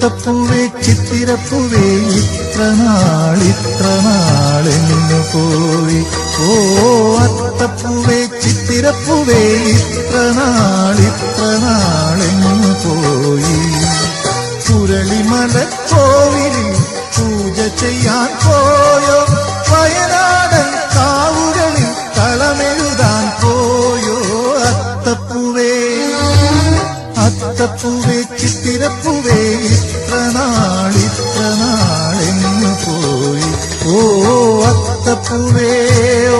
അത്തപ്പൂവേ ചിത്തിരപ്പൂവേ ഇത്ര നാളെന്നു പോയി. ഓ അത്തപ്പൂവേ ചിത്തിരപ്പൂവേ ഇത്ര നാളെന്നു പോയി. പുരളിമലക്കോവിലിൽ പൂജ ചെയ്യാൻ പോയോ, വയനാടൻ കാവുകളിൽ കളമെഴുതാൻ പോയോ. അത്തപ്പൂവേ അത്തപ്പൂവേ ചിത്തിരപ്പൂവേ ഇത്ര നാളെന്നു പോയി. ഓ അത്തപ്പൂവേ ഓ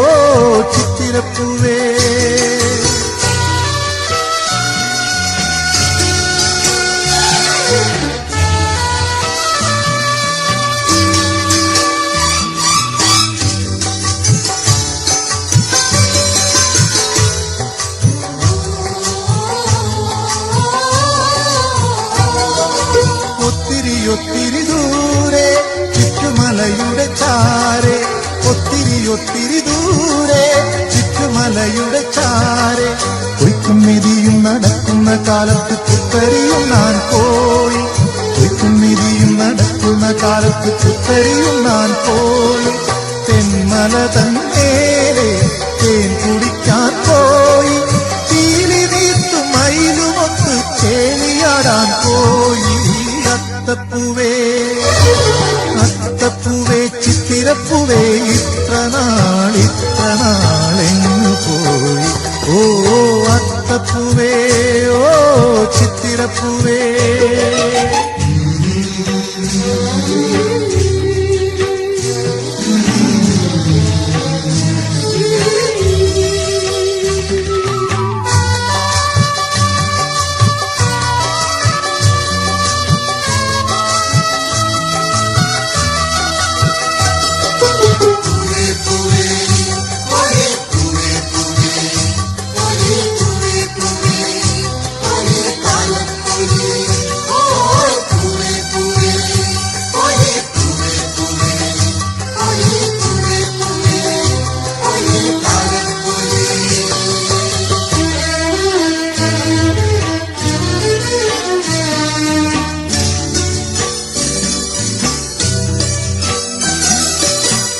ചിത്തിരപ്പൂവേ. ഒത്തിരി ദൂരെ ചുറ്റുമലയുടെ ചാരെ, ഒത്തിരി ദൂരെ ചുറ്റുമലയുടെ ചാരെ. കൊയ്ത്തും മെതിയും നടക്കുന്ന കാലത്ത് പുത്തരിയും ഞാൻ പോയി. കൊയ്ത്തും മെതിയും നടക്കുന്ന കാലത്ത് പുത്തരിയും ഞാൻ പോയി. തെന്മല തന്നേരെ തേൻ കുടിക്കാൻ പോയി. തീലി നീത്തും മയിലുമൊത്ത് ചേലിയാടാൻ പോയി. അത്തപ്പൂവേ അത്തപ്പൂവേ ചിത്തിരപ്പൂവേ ഇത്ര നാളെന്നു പോയി. ഓ അത്തപ്പൂവേ ഓ ചിത്തിരപ്പൂവേ.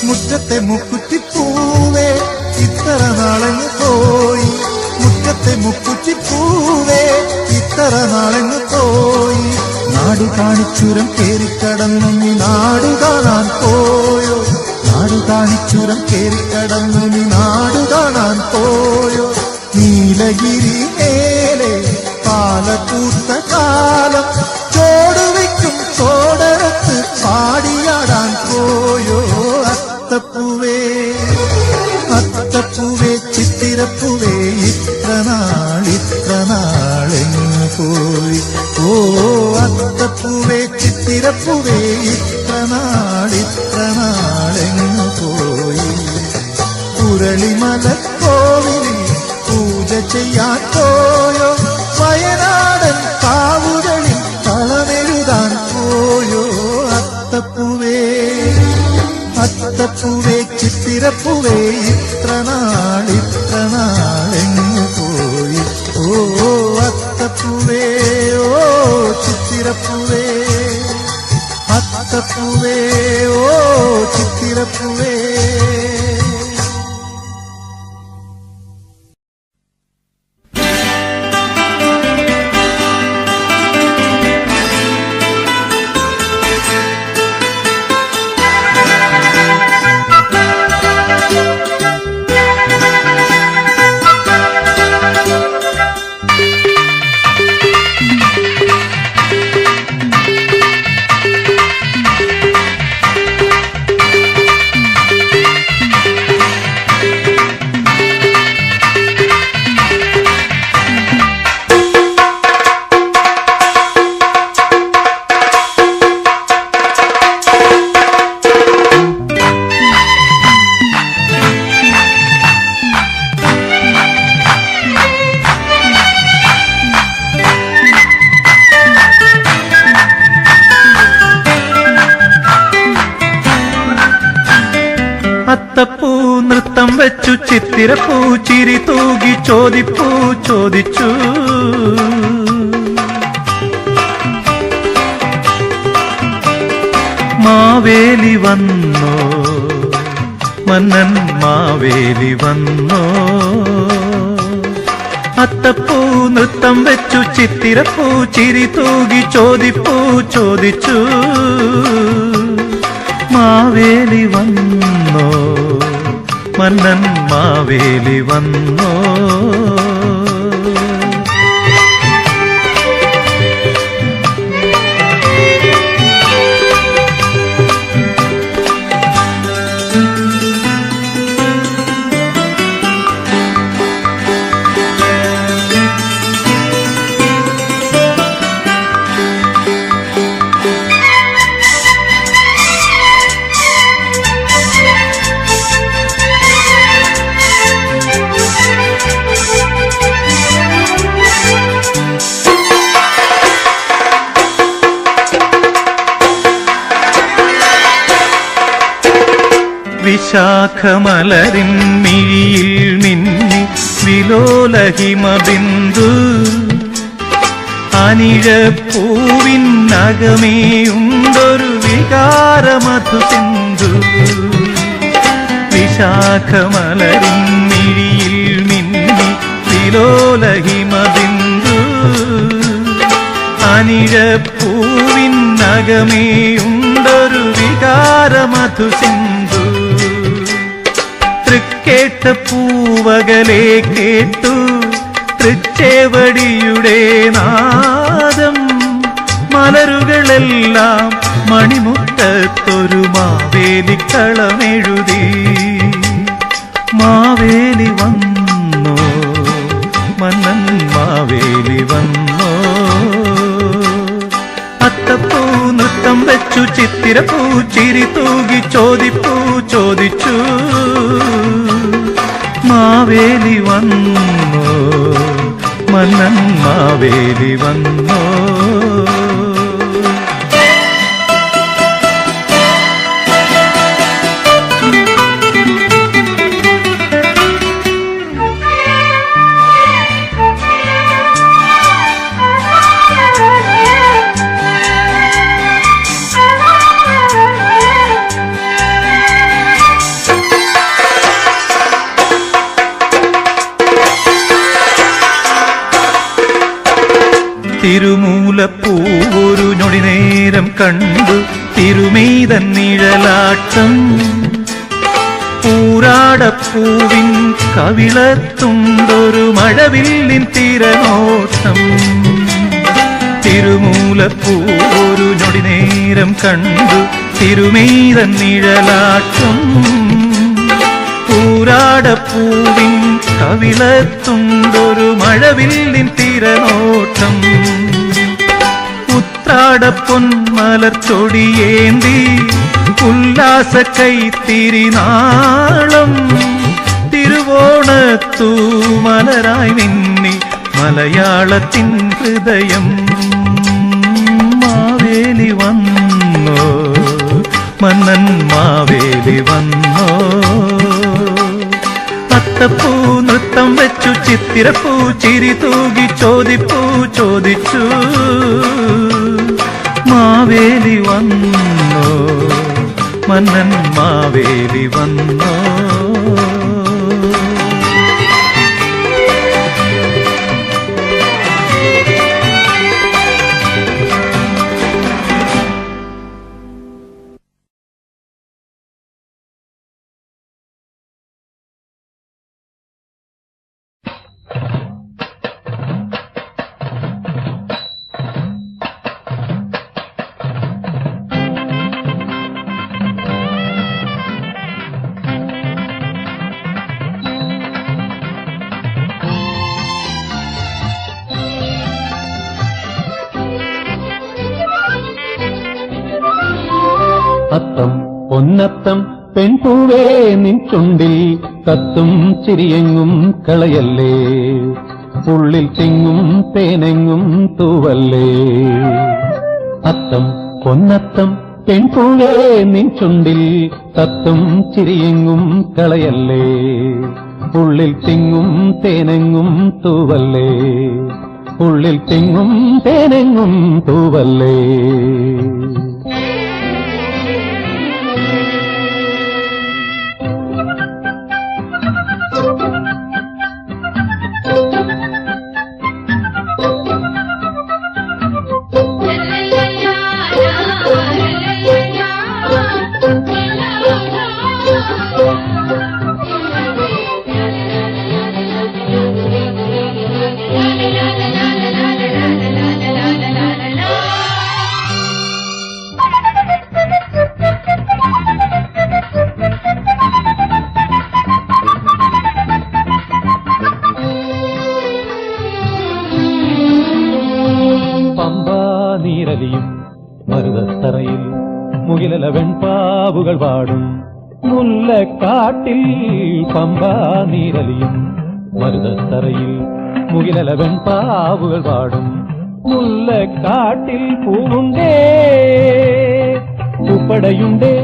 മുറ്റത്തെ മുക്കുറ്റിപ്പൂവേ ഇത്ര നാളെങ്ങു പോയി. മുറ്റത്തെ മുക്കുറ്റിപ്പൂവേ ഇത്ര നാളെങ്ങു പോയി. നാടു കാണിച്ചുരം കേറിക്കടന്നു നീ നാടു കാണാൻ പോയോ. നാടു കാണിച്ചുരം കേറിക്കടന്നു നീ നാടു കാണാൻ പോയോ. നീലഗിരി മേലെ പാലക്കൂത്ത കാലം ചോടുവയ്ക്കും ചോടരത്ത് പാടിയാടാൻ പോയോ. അത്തപ്പൂവേ അത്തപ്പൂവേ ചിത്തിരപ്പൂവേ ഇത്ര നാളെന്നു പോയി. ഓ അത്തപ്പൂവേ ചിത്തിരപ്പൂവേ ഇത്ര നാളെന്നു പോയി. പുരളിമലക്കോവിലിൽ പൂജ ചെയ്യാൻ പോയോ, വയനാടൻ കാവുകളിൽ കളമെഴുതാൻ പോയോ. അത്തപ്പൂവേ അത്തപ്പൂവേ ചിത്തിരപ്പൂവേ ഇത്ര നാളെന്നു പോയി. ഓ അത്തപ്പൂവേ ഓ ചിത്തിരപ്പൂവേ. അത്തപ്പൂവേ ഓ ചിത്തിരപ്പൂവേ. അത്തപ്പൂ നൃത്തം വെച്ചു ചിത്തിരപ്പൂ ചിരി തൂകി ചോദിച്ചു മാവേലി വന്നോ മന്നൻ മാവേലി വന്നോ അത്തപ്പൂ നൃത്തം വെച്ചു ചിത്തിരപ്പൂ ചിരി തൂകി ചോദിച്ചു മാവേലി വന്നോ മന്നൻ മാവേലി വന്നോ വിശാഖമലരിൻ മിഴിയിൽ മിന്നി വിലോലഹിമബിന്ദു അനിഴപ്പൂവിനകമേയുണ്ടൊരു വികാരമധു സിന്ധു വിശാഖമലരിൻ മിഴിയിൽ മിന്നി വിലോലഹിമബിന്ദു അനിഴപ്പൂവിനകമേയുണ്ടൊരു വികാരമധു സിന്ധു തൃക്കേട്ട പൂവകലെ കേട്ടു തൃച്ചേവടിയുടെ നാദം മലരുകളെല്ലാം മണിമുറ്റത്തൊരു മാവേലിക്കളമെഴുതി മാവേലി വന്നോ മന്നൻ മാവേലി വന്നോ അത്തപ്പൂ നൃത്തം വെച്ചു ചിത്തിരപ്പൂ ചിരി തൂകി ചോദിച്ചു മാവേലി വന്നോ മന്നൻ മാവേലി വന്നോ തിരുമൂലപ്പൂവൊരു ഞൊടി നേരം കണ്ടു തിരുമീതൻ നിഴലാട്ടം പൂരാടപ്പൂവിൻ കവിളത്തുണ്ടൊരു മഴവില്ലിൻ തിരനോട്ടം തിരുമൂലപ്പൂവൊരു ഞൊടി നേരം കണ്ടു തിരുമീതൻ നിഴലാട്ടം പൂരാടപ്പൂവിൻ കവിളത്തുണ്ടൊരു മഴവില്ലിൻ തിരനോട്ടം ഉത്രാടപ്പൊന്മലർ ചൊടിയേന്തി ഉല്ലാസ കൈത്തിരിനാളം തിരുവോണത്തു മലരായി മിന്നി മലയാളത്തിൻ ഹൃദയം മാവേലി വന്നോ മന്നൻ മാവേലി വന്നോ അത്തപ്പൂ നൃത്തം വെച്ചു ചിത്തിരപ്പൂ ചിരി തൂകി ചോദിച്ചു മാവേലി വന്നോ മന്നൻ മാവേലി വന്നോ അത്തം പൊന്നത്തം പെൺപൂവേ നിൻ ചുണ്ടിൽ കത്തും ചിരിയെങ്ങും കളയല്ലേ ഉള്ളിൽ തിങ്ങും തേനെങ്ങും തൂവല്ലേ അത്തം പൊന്നത്തം പെൺപൂവേ നിൻ ചുണ്ടിൽ കത്തും ചിരിയെങ്ങും കളയല്ലേ ഉള്ളിൽ തിങ്ങും തേനെങ്ങും തൂവല്ലേ ഉള്ളിൽ തിങ്ങും തേനെങ്ങും തൂവല്ലേ പമ്പാ നീരലിയും മരുതത്തറയിൽ മുകിലല വെൺപാവുകൾ പാടും മുല്ലക്കാട്ടിൽ. പമ്പാ നീരലിയും മരുതത്തറയിൽ മുകിലല വെൺപാവുകൾ പാടും മുല്ലക്കാട്ടിൽ. പൂവുണ്ടേ പൂപ്പടയുണ്ടേ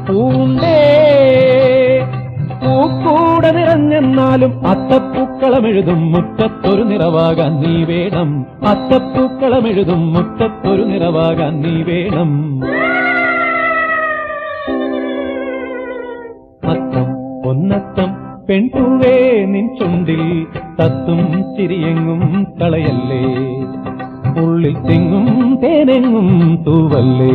പൂവുണ്ടേ പൂക്കൂടെ നിറഞ്ഞെന്നാലും അത്തപ്പൂക്കളമെഴുതും മുറ്റത്തൊരു നിറവാകാൻ നീ വേണം. അത്തപ്പൂക്കളമെഴുതും മുറ്റത്തൊരു നിറവാകാൻ നീ വേണം. അത്തം പൊന്നത്തം പെൺപൂവേ നിൻ ചുണ്ടിൽ തത്തും ചിരിയെങ്ങും കളയല്ലേ, ഉള്ളിൽ തെങ്ങും തേനെങ്ങും തൂവല്ലേ.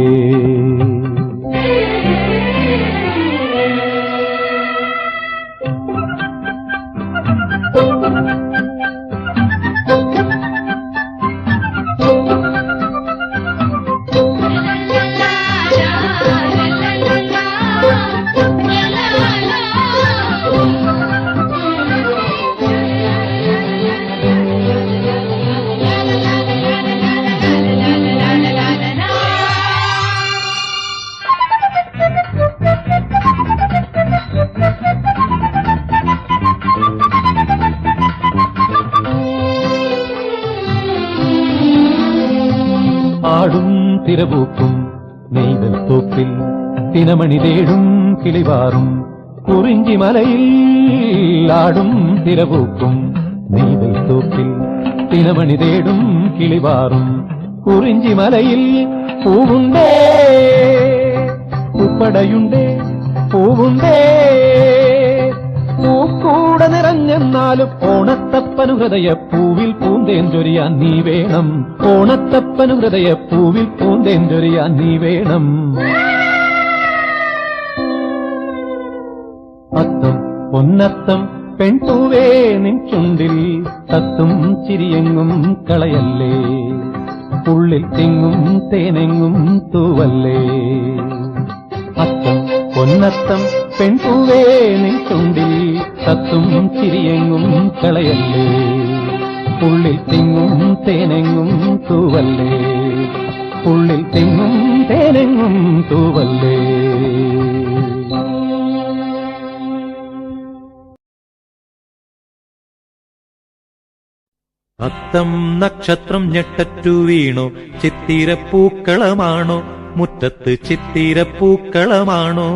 ആടും തിരപൂക്കും നെയ്തൽ തോപ്പിൽ തിനമണി തേടും കിളിവാറും കുറിഞ്ചി മലയിൽ. ആടും തിരപൂക്കും നെയ്തൽ തോപ്പിൽ തിനമണി തേടും കിളിവാറും കുറിഞ്ചി മലയിൽ. പൂവുണ്ടേ പൂപ്പടയുണ്ടേ പൂവുണ്ടേ പൂക്കൂടെ നിറഞ്ഞെന്നാലും ഓണത്തപ്പനു ഹൃദയപ്പൂവിൽ പൂന്തേൻ ചൊരിയാൻ നീ വേണം. ഓണത്തപ്പനു ഹൃദയപ്പൂവിൽ പൂന്തേൻ ചൊരിയാൻ നീ വേണം. അത്തം പൊന്നത്തം പെൺപൂവേ നിൻ ചുണ്ടിൽ തത്തും ചിരിയെങ്ങും കളയല്ലേ, ഉള്ളിൽ തെങ്ങും തേനെങ്ങും തൂവല്ലേ. അത്തം പൊന്നത്തം പെൺപൂവേ നിൻ ചുണ്ടിൽ തത്തും ചിരിയെങ്ങും കളയല്ലേ, ഉള്ളിൽ തെങ്ങും തേനെങ്ങും തൂവല്ലേ, ഉള്ളിൽ തെങ്ങും തേനെങ്ങും തൂവല്ലേ. അത്തം നക്ഷത്രം ഞെട്ടറ്റു വീണു ചിത്തിരപ്പൂക്കളമാണോ, മുറ്റത്ത് ചിത്തിരപ്പൂക്കളമാണോ.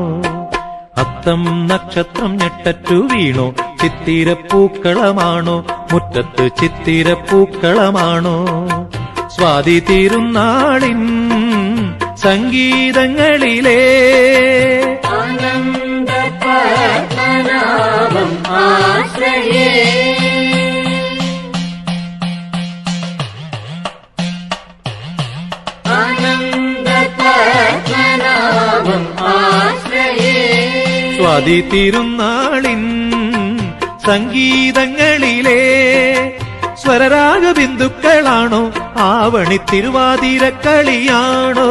അത്തം നക്ഷത്രം ഞെട്ടറ്റു വീണു ചിത്തിരപ്പൂക്കളമാണോ, മുറ്റത്ത് ചിത്തിരപ്പൂക്കളമാണോ. സ്വാതി തിരുനാളിൻ സംഗീതങ്ങളിലെ ആനന്ദപത്മനാഭം ആശ്രയേ ആനന്ദപത്മനാഭം ആശ്രയേ. സ്വാതി തിരുനാളിൻ സംഗീതങ്ങളിലെ സ്വരരാഗ ബിന്ദുക്കളാണോ, ആവണി തിരുവാതിരക്കളിയാണോ.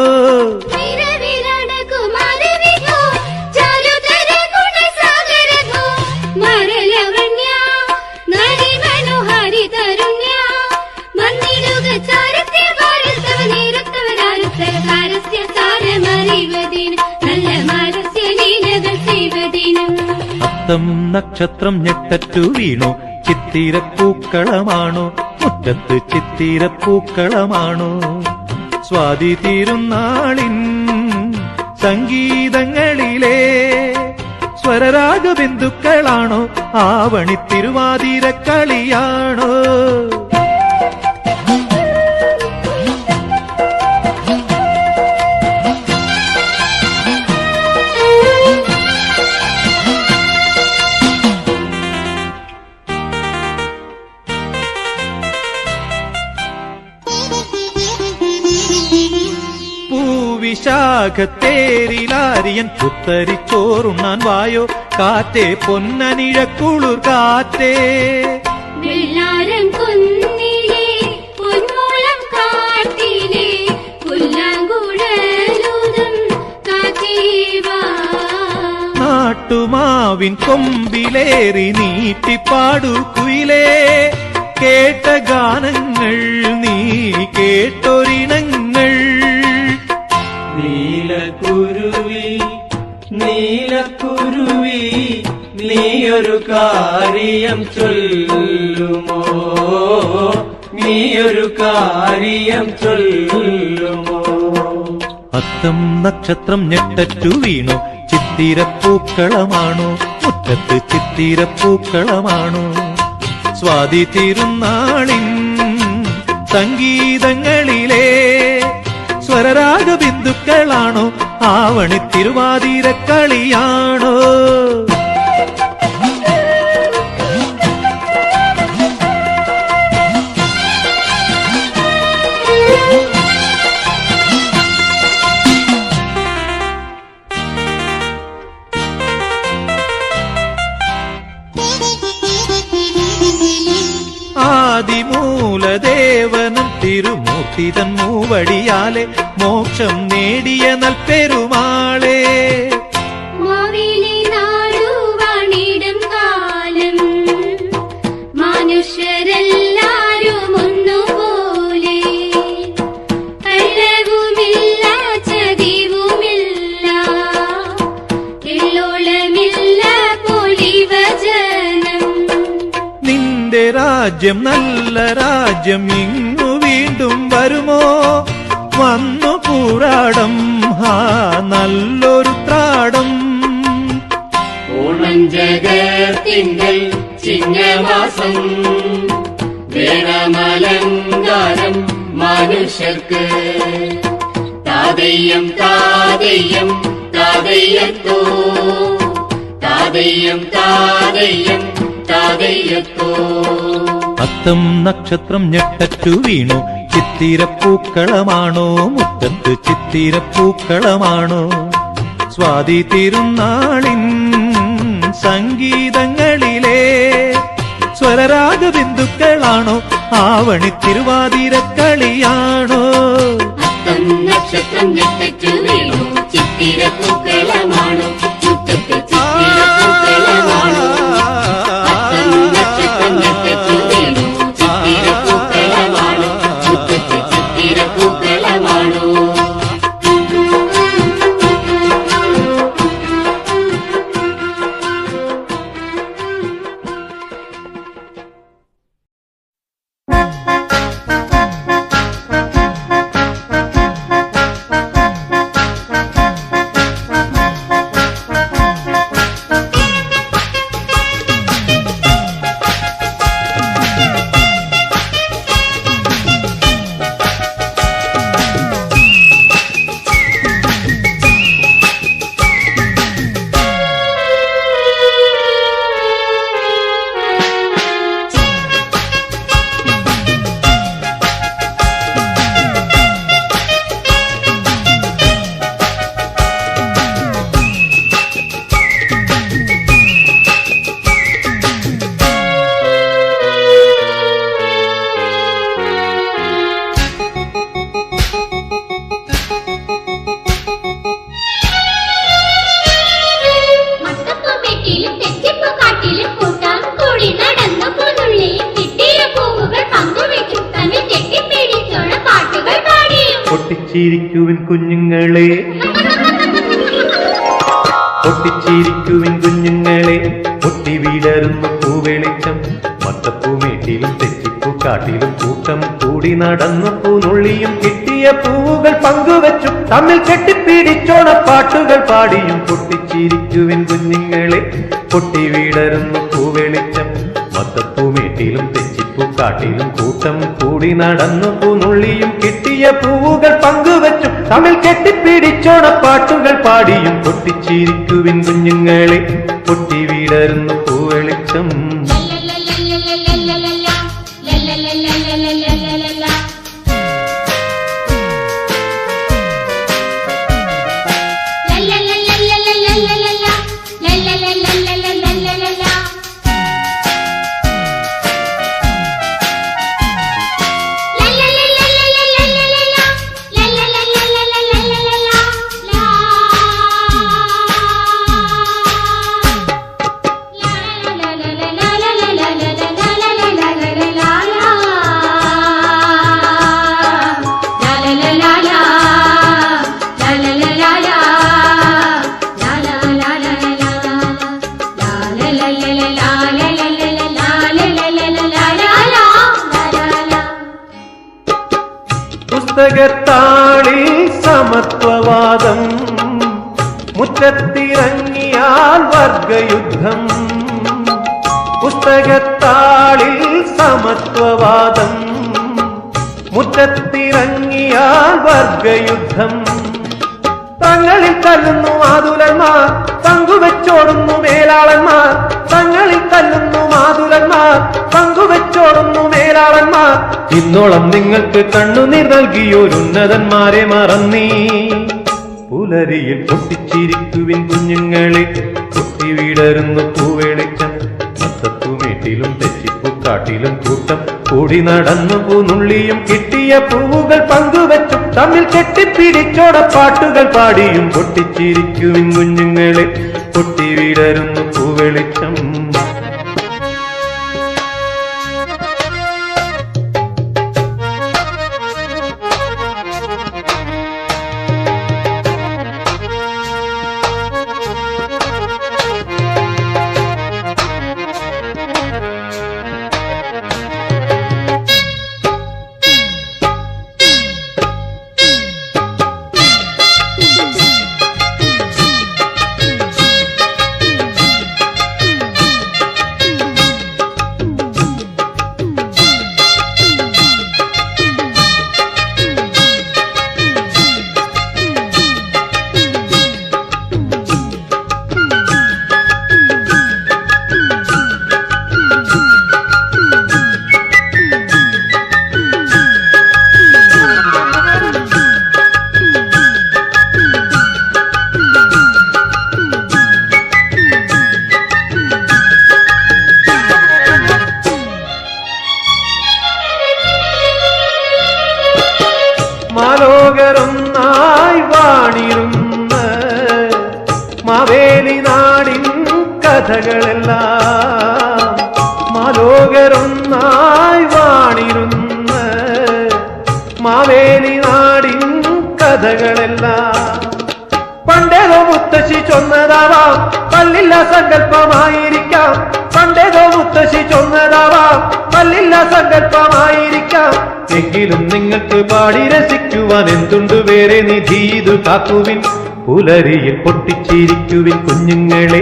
അത്തം നക്ഷത്രം ഞെട്ടറ്റു വീണു ചിത്തിരപ്പൂക്കളമാണോ, മുറ്റത്ത് ചിത്തിരപ്പൂക്കളമാണോ. സ്വാതി തിരുനാളിൻ സംഗീതങ്ങളിലെ സ്വരരാഗ ബിന്ദുക്കളാണോ, ആവണി തിരുവാതിരക്കളിയാണോ. വിശാഖത്തേരിലാരിയൻ പുത്തരിച്ചോറുണ്ണാൻ വായോ, കാറ്റേ പൊന്നനിഴക്കുളിർ കാറ്റേ. വെള്ളാരം കുന്നിലെ മാവിൻ കൊമ്പിലേറി നീട്ടിപ്പാടു കുയിലേ കേട്ട ഗാനങ്ങൾ നീ കേട്ടൊരിണങ്ങൾ. നീലക്കുരുവി നീലക്കുരുവി നീയൊരു കാര്യം ചൊല്ലുമോ, നീയൊരു കാര്യം ചൊല്ലുമോ. അത്തം നക്ഷത്രം ഞെട്ടറ്റു വീണു ചിത്തിരപ്പൂക്കളമാണോ, മുറ്റത്ത് ചിത്തിരപ്പൂക്കളമാണോ. സ്വാതി തിരുനാളിൻ സംഗീതങ്ങളിലെ സ്വരരാഗ ബിന്ദുക്കളാണോ, ആവണി തിരുവാതിരക്കളിയാണോ. ആദിമൂലദേവനും തിരുമൂർത്തിതൻ മൂവടിയാലെ മോക്ഷം നേടിയ നൽപെരുമാളെ. മാവേലി നാടുവാണിടും കാലം മനുഷ്യരെല്ലാരും ഒന്നുപോലെ, കള്ളവുമില്ല ചതിവുമില്ല എള്ളോളമില്ല പൊലിവചനം. നിന്റെ രാജ്യം നല്ല രാജ്യം ഇങ്ങു വീണ്ടും വരുമോ, വന്നു പൂരാടം ഹാ നല്ലൊരു ത്രാടം. ഓണം ജഗത്തിങ്കൽ ചിങ്ങമാസം വേണമലങ്കാരം മനുഷ്യർക്ക്. താതയ്യം താതയ്യം താതയ്യത്തോ, താതയ്യം താതയ്യം താതയ്യത്തോ. അത്തം നക്ഷത്രം ഞെട്ടറ്റു വീണു ചിത്തിരപ്പൂക്കളമാണോ, മുറ്റത്ത് ചിത്തിരപ്പൂക്കളമാണോ. സ്വാതി തിരുനാളിൻ സംഗീതങ്ങളിലെ സ്വരരാഗ ബിന്ദുക്കളാണോ, ആവണി തിരുവാതിരക്കളിയാണോ. അത്തം നക്ഷത്രം ഞെട്ടറ്റു വീണു ചിത്തിരപ്പൂക്കളമാണോ, മുറ്റത്ത് ചിത്തിരപ്പൂക്കളമാണോ. അത്തം നക്ഷത്രം ഞെട്ടറ്റു വീണു ചിത്തിരപ്പൂക്കളമാണോ, മുറ്റത്ത് ചിത്തിരപ്പൂക്കളമാണോ. പൊട്ടിച്ചിരിക്കുവിൻ കുഞ്ഞുങ്ങളെ, പൊട്ടിച്ചിരിക്കുവിൻ കുഞ്ഞുങ്ങളെ, പൊട്ടി വീടരുന്നു പൂവെളിച്ചം. മത്തപ്പൂമേട്ടിലും തെച്ചിപ്പൂ കാട്ടിലും കൂട്ടം കൂടി നടന്നു പൂനുള്ളിയും കിട്ടിയ പൂവുകൾ പങ്കുവച്ചു തമ്മിൽ കെട്ടിപ്പിടിച്ചോണ പാട്ടുകൾ പാടിയും. പൊട്ടിച്ചിരിക്കുവിൻ കുഞ്ഞുങ്ങളെ, പൊട്ടി വീടരുന്നു പൂവെളിച്ചം. മത്തപ്പൂമേട്ടിലും തെച്ചിപ്പൂ കാട്ടിലും കൂട്ടം കൂടി നടന്നു പൂനുള്ളിയും കിട്ടിയ പൂവുകൾ പങ്കുവച്ചു തമ്മിൽ കെട്ടിപ്പിടിച്ചോണ പാട്ടുകൾ പാടിയും. പൊട്ടിച്ചിരിക്കുവിൻ കുഞ്ഞുങ്ങളെ, പൊട്ടി വീടരുന്നു പൂവെളിച്ചം. പുസ്തകത്താളിൽ സമത്വവാദം, മുറ്റത്തിറങ്ങിയാൽ വർഗയുദ്ധം. പുസ്തകത്താളിൽ സമത്വവാദം, മുറ്റത്തിറങ്ങിയാൽ വർഗയുദ്ധം. തങ്ങളിൽ തല്ലുന്നു മാതുലന്മാർ, പങ്കുവെച്ചോടുന്നു മേലാളന്മാർ. തങ്ങളിൽ തല്ലുന്നു മാതുലന്മാർ, പങ്കുവെച്ചോടുന്നു മേലാളന്മാർ. ഇന്നോളം നിങ്ങൾക്ക് കണ്ണുനീർ നൽകിയോരുന്നതന്മാരെ മറന്നീ. പുലരിയിൽ പൊട്ടിച്ചിരിക്കുവിൻ കുഞ്ഞുങ്ങളെ, പൊട്ടിവിടരുന്നു പൂവെളിച്ചം. മത്തപ്പൂമേട്ടിലും തെച്ചിപ്പൂക്കാട്ടിലും കൂട്ടം കൂടി നടന്നു പൂനുള്ളിയും കിട്ടിയ പൂവുകൾ പങ്കുവെച്ചും തമ്മിൽ കെട്ടിപ്പിടിച്ചോട പാട്ടുകൾ പാടിയും പൊട്ടിച്ചിരിക്കുവിൻ കുഞ്ഞുങ്ങളെ, പൊട്ടിവിടരുന്നു പൂവെളിച്ചം. മാലോകരൊന്നായി വാണിരുന്ന മാവേലി നാടിൻ കഥകളെല്ലാം, മാലോകരൊന്നായി വാണിരുന്ന മാവേലി നാടിൻ കഥകളെല്ലാം. പണ്ടേതോ മുത്തശ്ശി ചൊന്നതാവാം, പല്ലില്ല സങ്കല്പമായിരിക്കാം. പണ്ടേതോ മുത്തശ്ശി ചൊന്നതാവാം, പല്ലില്ല സങ്കല്പമായിരിക്കാം. എങ്കിലും നിങ്ങൾക്ക് പാടി രസിക്കുവാൻ എന്തുണ്ട് വേറെ നിധി, ഇത് കാക്കുവിൻ. പുലരിയിൽ പൊട്ടിച്ചിരിക്കുവിൻ കുഞ്ഞുങ്ങളെ,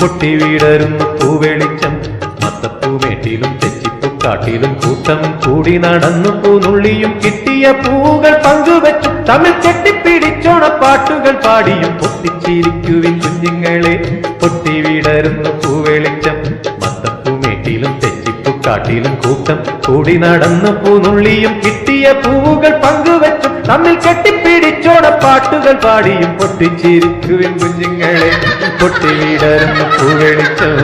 പൊട്ടിവിടരുന്നു പൂവെളിച്ചം. മത്തപ്പൂമേട്ടിലും തെച്ചിപ്പൂക്കാട്ടിലും കൂട്ടം കൂടി നടന്നു പൂനുള്ളിയും കിട്ടിയ പൂവുകൾ പങ്കുവെച്ചു തമ്മിൽ കെട്ടിപ്പിടിച്ചോണ പാട്ടുകൾ പാടിയും പൊട്ടിച്ചിരിക്കുവിൻ കുഞ്ഞുങ്ങളെ, പൊട്ടിവിടരുന്നു പൂവെളിച്ചം. മത്തപ്പൂമേട്ടിലും തെച്ചിപ്പൂക്കാട്ടിലും കൂട്ടം കൂടി നടന്നു പൂനുള്ളിയും കിട്ടിയ പൂവുകൾ പങ്കുവെച്ചു തമ്മിൽ കെട്ടിപ്പിടിച്ചോണ പാട്ടുകൾ പാടിയും പൊട്ടിച്ചിരിക്കുവിൻ കുഞ്ഞുങ്ങളെ, പൊട്ടിവിടരുന്നു പൂവെളിച്ചം.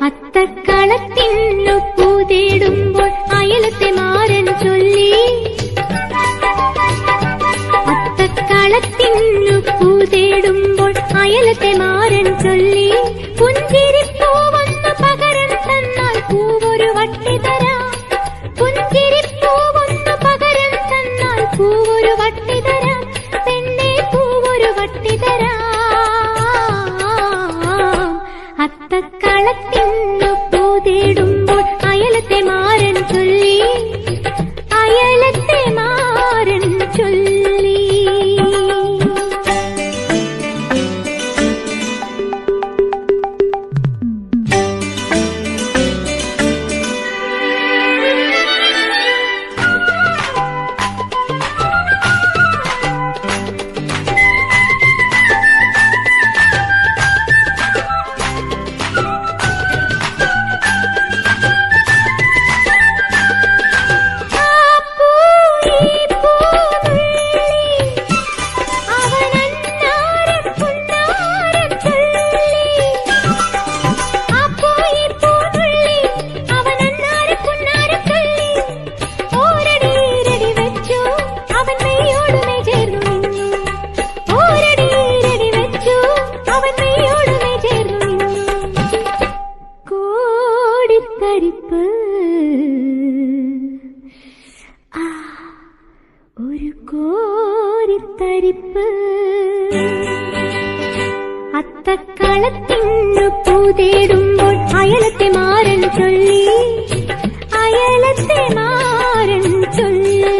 അത്തക്കളത്തിന്നു പൂതേടുമ്പോൾ അയലത്തെ മാരൻ ചൊല്ലി, അത്തക്കളത്തിന്നു പൂതേടുമ്പോൾ അയലത്തെ മാരൻ ചൊല്ലി. പുഞ്ചിരിപ്പൂവൊന്നു പകരം തന്നാൽ പൂവൊരു വട്ടി തരാം, പുഞ്ചിരിപ്പൂവൊന്നു പകരം തന്നാൽ പൂവൊരു വട്ടി തരാം, പെണ്ണെ പൂവൊരു വട്ടി തരാം. അത്തക്കളത്തിന്നു പൂതേടുമ്പോൾ അയലത്തെ മാരൻ ചൊല്ലി, അയലത്തെ മാരൻ ചൊല്ലി. പൂ തേടുമ്പോൾ അയലത്തെ മാരൻ ചൊല്ലി, അയലത്തെ മാരൻ ചൊല്ലി.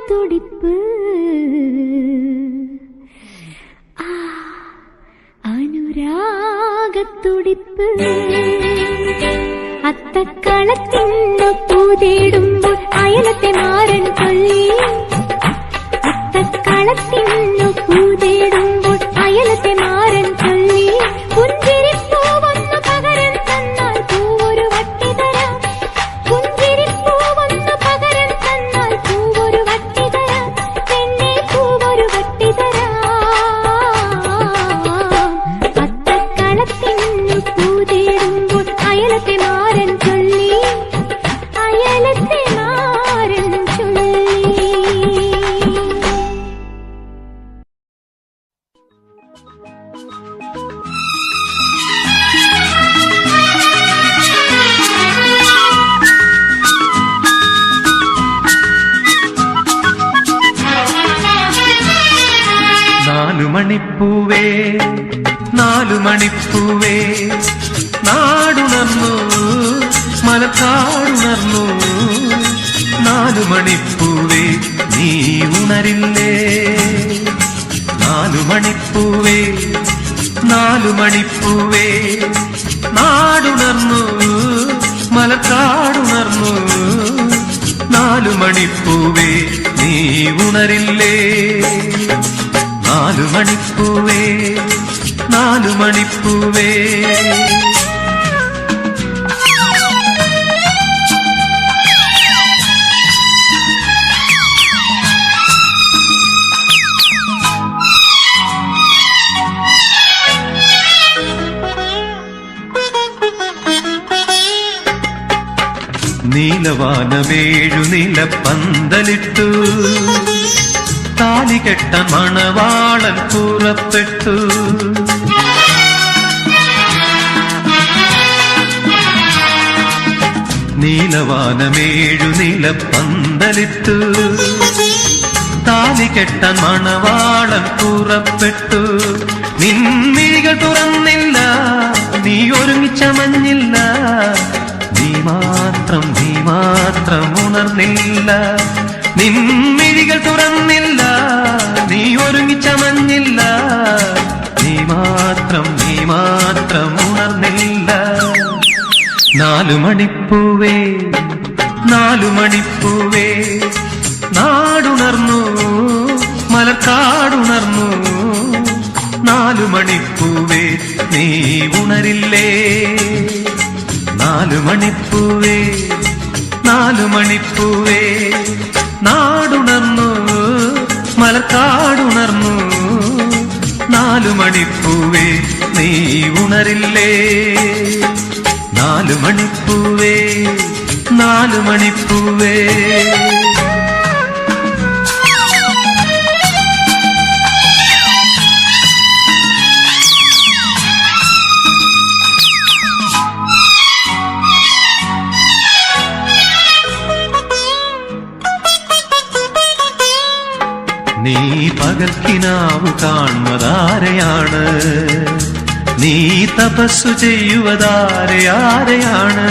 തുടിപ്പ് അനുരാഗത്തുടിപ്പ് അത്തക്കളത്തിന്നു പൂ തേടുമ്പോൾ അയലത്തെ മാരൻ ചൊല്ലി, അത്തക്കളത്തിന്നു പൂ തേടുമ്പോൾ അയലത്തെ മാരൻ ചൊല്ലി. പുഞ്ചിരിപ്പൂ വന്നു പകരം തന്നാൽ പൂവൊരു വട്ടി തരാം, പുഞ്ചിരിപ്പൂ വന്നു പകരം തന്നാൽ പൂവൊരു വട്ടി തരാം, പെണ്ണെ പൂവൊരു വട്ടി തരാം. അത്തക്കളത്തിന്നു പൂ തേടുമ്പോൾ അയലത്തെ മാരൻ ചൊല്ലി, അയലത്തെ മാരൻ ചൊല്ലി. നാലുമണിപ്പൂവേ നാലുമണിപ്പൂവേ നാടുണർന്നു മലക്കാടുണർന്നു, നാലുമണിപ്പൂവേ നീ ഉണരില്ലേ, നാലുമണിപ്പൂവേ നാലുമണിപ്പൂവേ നാടുണർന്നു മലക്കാടുണർന്നു, നാലുമണിപ്പൂവേ നീ ഉണരില്ലേ, നാലുമണിപ്പൂവേ നാലുമണിപ്പൂവേ. നീലവാനമേഴു നിലപ്പന്തലിട്ടു, താലികെട്ടാൻ മണവാളൻ പുറപ്പെട്ടു, നീലവാനമേഴു നിലപ്പന്തലിട്ടു, താലികെട്ടാൻ മണവാളൻ പുറപ്പെട്ടു. നിൻമിഴികൾ തുറന്നില്ല, നീ ഒരുങ്ങിച്ചമഞ്ഞില്ല, നീ മാത്രം ഉണർന്നില്ല, നിൻമിഴികൾ തുറന്നില്ല, നീ ഒരുങ്ങിച്ചമഞ്ഞില്ല, നീ മാത്രം ഉണർന്നില്ല. നാലുമണിപ്പൂവേ നാലുമണിപ്പൂവേ നാടുണർന്നു മലക്കാടുണർന്നു, നാലുമണിപ്പൂവേ നീ ഉണരില്ലേ, നാലുമണിപ്പൂവേ നാലുമണിപ്പൂവേ നാടുണർന്നു മലക്കാടുണർന്നു, നാലുമണിപ്പൂവേ നീ ഉണരില്ലേ, നാലുമണിപ്പൂവേ നാലുമണിപ്പൂവേ. നീ പകൽക്കിനാവു കാണുന്നതാരെയാണ്, നീ തപസ്സു ചെയ്യുവതാരെയാരെയാണ്,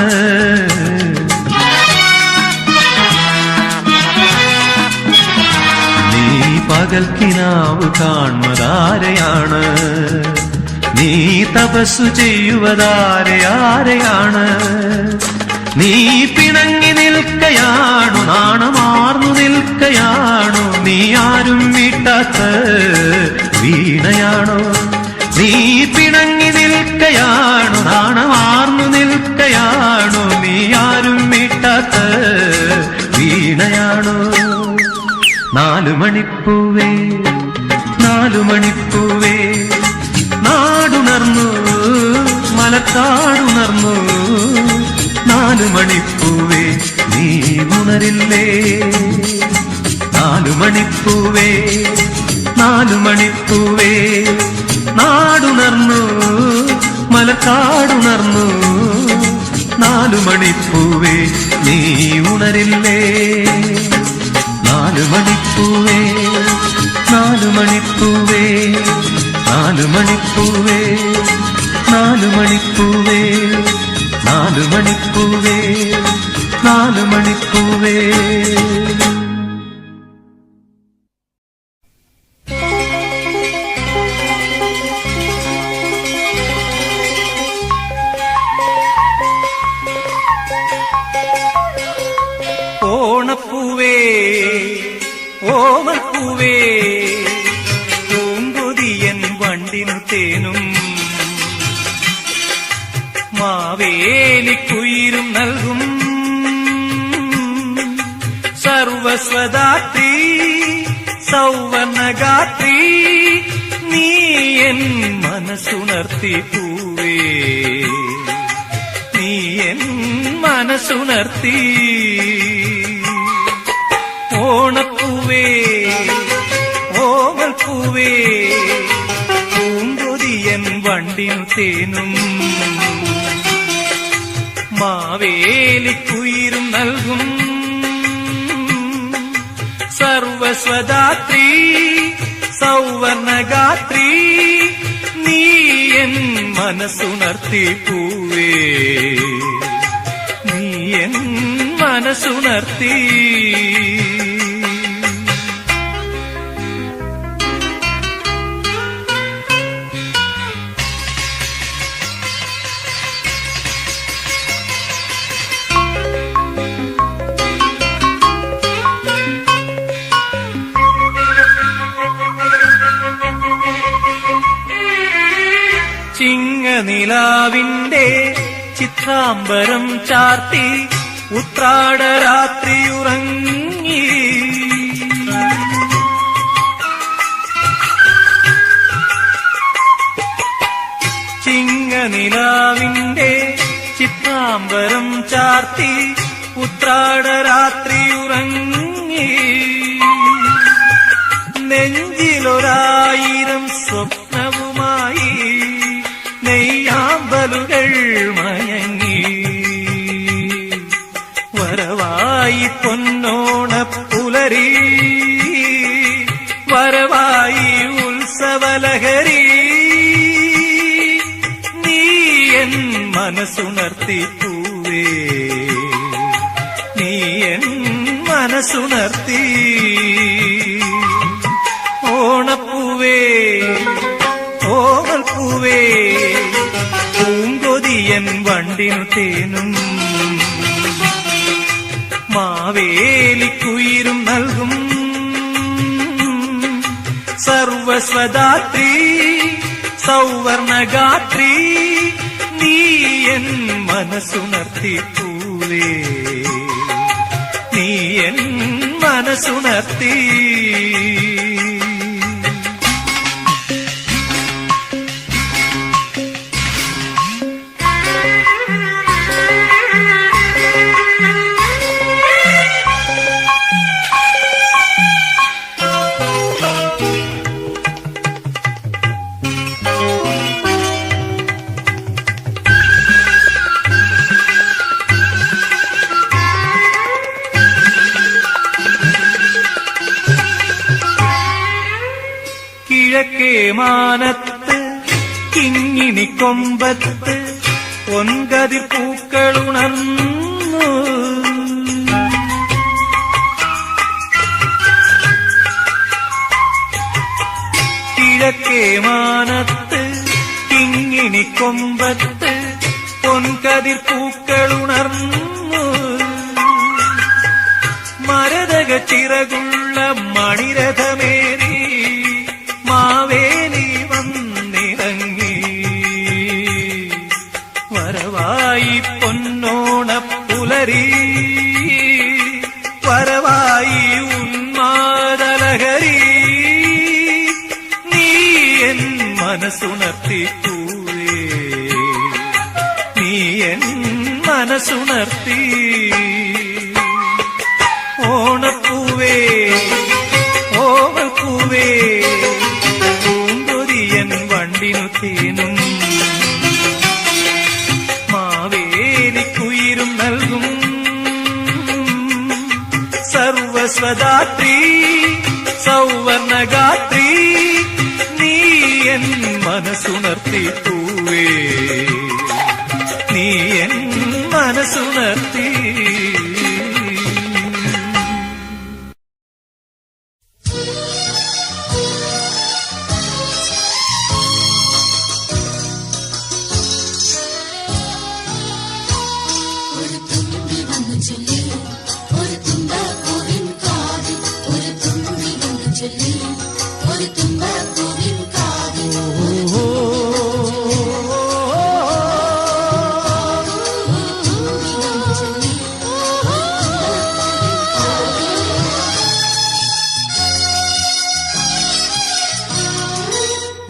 നീ പകൽക്കിനാവു കാണുന്നതാരെയാണ്, നീ തപസ്സു ചെയ്യുവതാരെയാരെയാണ്, നീ പിണങ്ങി നിൽക്കയാണു നാണമാർന്നു നിൽക്കയാണു നീ ആരും വീട്ടാത്ത വീണയാണോ നീ പിണങ്ങി നിൽക്കയാണു നാണമാർന്നു നിൽക്കയാണു നീ ആരും വീട്ടാത്ത വീണയാണോ നാലുമണിപ്പൂവേ നാലുമണിപ്പൂവേ നാടുണർന്നു മലക്കാടുണർന്നു നാലുമണിപ്പൂവേ നീ ഉണരില്ലേ നാലുമണിപ്പൂവേ നാലുമണിപ്പൂവേ നാടുണർന്നു മലക്കാടുണർന്നു നാലുമണിപ്പൂവേ നീ ഉണരില്ലേ നാലുമണിപ്പൂവേ നാലുമണിപ്പൂവേ നാലുമണിപ്പൂവേ നാലുമണിപ്പൂവേ നാലുമണിപ്പൂവേ നാലുമണിപ്പൂവേ ഓണപ്പൂവേ ഓമപ്പൂവേ പൂങ്കൊതിയൻ വണ്ടിനു തേനും മാവേലിക്കുയിരും നൽകും സർവസ്വദാത്രീ സൗവർണഗാത്രീ നീ എൻ മനസ്സുണർത്തി പൂവേ നീ എൻ മനസ്സുണർത്തി ഓണപ്പൂവേ ഓമൽപ്പൂവേ പൂങ്കൊതിയൻ വണ്ടിനു തേനും മാവേലിക്കുയിരും നൽകും സർവസ്വദാത്രീ സൗവർണഗാത്രീ നീ എൻ മനസ്സുണർത്തി പൂവേ നീ എൻ മനസ്സുണർത്തി ചിങ്ങനിലാവിന്റെ ചിത്രാംബരം ചാർത്തി ഉത്രാടരാത്രിയുറങ്ങി ചിങ്ങനിലാവിന്റെ ചിത്രാംബരം ചാർത്തി ഉത്രാടരാത്രിയുറങ്ങി നെഞ്ചിലൊരായിരം സ്വപ്നവുമായി നെയ്യാമ്പലുകൾ മയങ്ങി വരവായി പൊന്നോണപ്പുലരി വരവായി ഉത്സവലഹരി നീ എൻ മനസ്സുണർത്തി പൂവേ നീ എൻ മനസ്സുണർത്തി ഓണപ്പൂവേ ഓമൽപ്പൂവേ പൂങ്കൊതിയൻ വണ്ടിനു തേനും മാവേലിക്കുയിരും നൽകും സർവസ്വദാത്രീ സൗവർണഗാത്രീ നീ എൻ മനസ്സുണർത്തി പൂവേ നീ എൻ മനസ്സുണർത്തി കിഴക്കേ മാനത്ത് കിങ്ങിണി കൊമ്പത്ത് പൊൻകതിർ പൂക്കളുണർന്നു കിഴക്കേ മാനത്ത് കിങ്ങിണി കൊമ്പത്ത് പൊൻകതിർ പൂക്കളുണർന്നു ചിറകുള്ള മണിരഥമേറി മാവേലി വന്നിറങ്ങി. വരവായി പൊന്നോണപ്പുലരി, വരവായി ഉന്മാദലഹരി, നീ എൻ മനസ്സുണർത്തിക്കൂവേ, നീ എൻ മനസ്സുണർത്തി. ഓണപ്പൂവേ ഓമൽപ്പൂവേ, പൂങ്കൊരിയൻ വണ്ടിനു തേനും മാവേലിക്കുയിരും നൽകും. സർവസ്വദാത്രീ സൗവർണഗാത്രീ, നീ എൻ മനസ്സുണർത്തി പൂവേ, നീ എൻ മനസ്സുണർത്തി.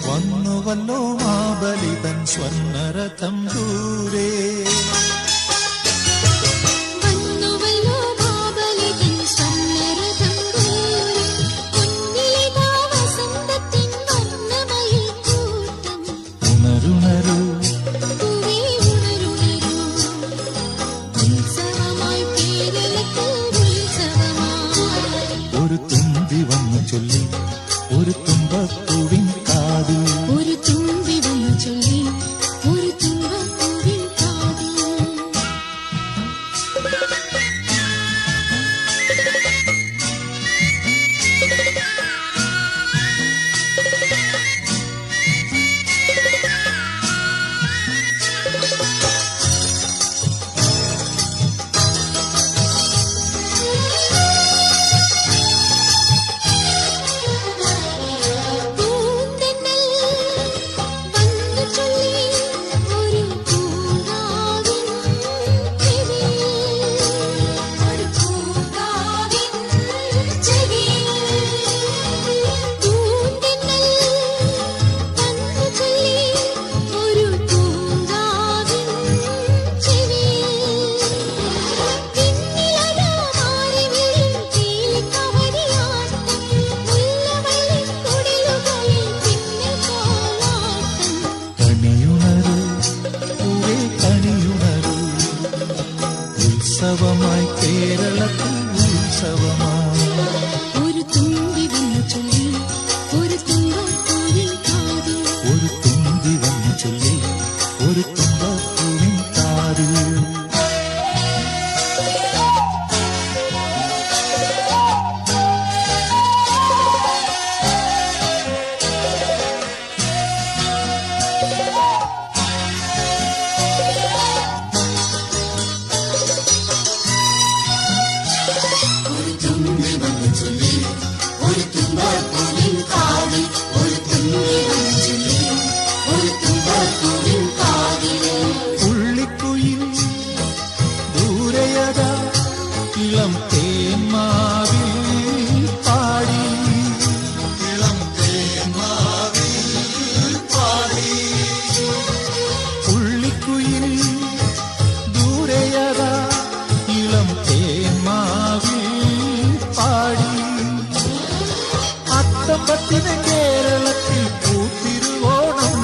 വന്നുവല്ലോ മാബലിതൻ സ്വർണ്ണരഥം ദൂരെ, വന്നുവല്ലോ മാബലിതൻ സ്വർണ്ണരഥം ദൂരെ, പൊന്നിലിതാ വസന്തത്തിൻ വർണ്ണമയിൽ കൂട്ടം. ഉണരുണരു പൂവേ ഉണരുണരൂ, ഉത്സവമായി കേരളത്തിൽ ഉത്സവമായി. ഒരു തുമ്പി വന്നു ചൊല്ലി ഒരു തുമ്പപ്പൂവിൻ കാതിൽ, ഒരു തുമ്പി വന്നു ചൊല്ലി ഒരു തുമ്പപ്പൂവിൻ കാതിൽ. ഉത്സവമായി കേരളത്തിൽ ഉത്സവമായി. ഒരു തുമ്പി വന്നു ചൊല്ലി ഒരു തുമ്പപ്പൂവിൻ കാതിൽ. ഒരു തുമ്പി വന്നു ചൊല്ലി ഒരു തുമ്പപ്പൂവിൻ കാതിൽ. ഉള്ളിക്കുയിൽ ദൂരയതാ ഇളം തേന്മാവിൽ പാടി, ഇളം തേന്മാവിൽ പാടി. ഉള്ളിക്കുയിൽ ദൂരയതാ ഇളം തേന്മാവിൽ പാടി. അത്തപ്പത്തിന് കേരളത്തിൽ പൂത്തിരുവോണം,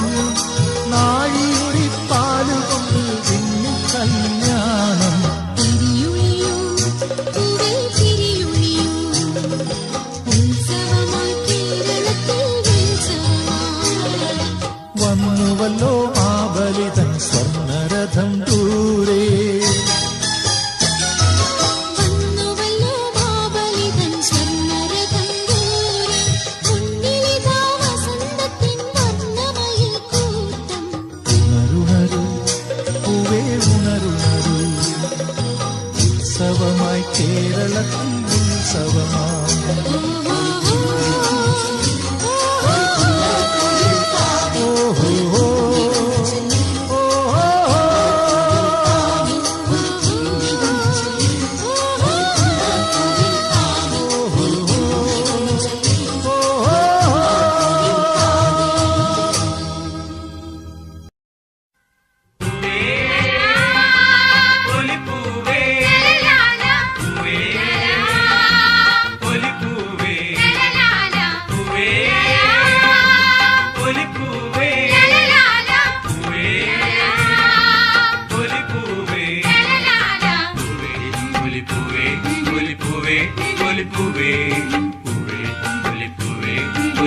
നാഴിയുരി പാലുകൊണ്ട് വിണ്ണു കല്യാണം. തിരിയുളിയൂ പൂവേ തിരിയുളിയൂ, ഉത്സവമായി കേരളത്തിൽ ഉത്സവമായി. വന്നുവല്ലോ മാബലിതൻ സ്വർണ്ണരഥം ദൂരെ, വന്നുവല്ലോ മാബലിതൻ സ്വർണ്ണരഥം ദൂരെ, പൊന്നിലിതാ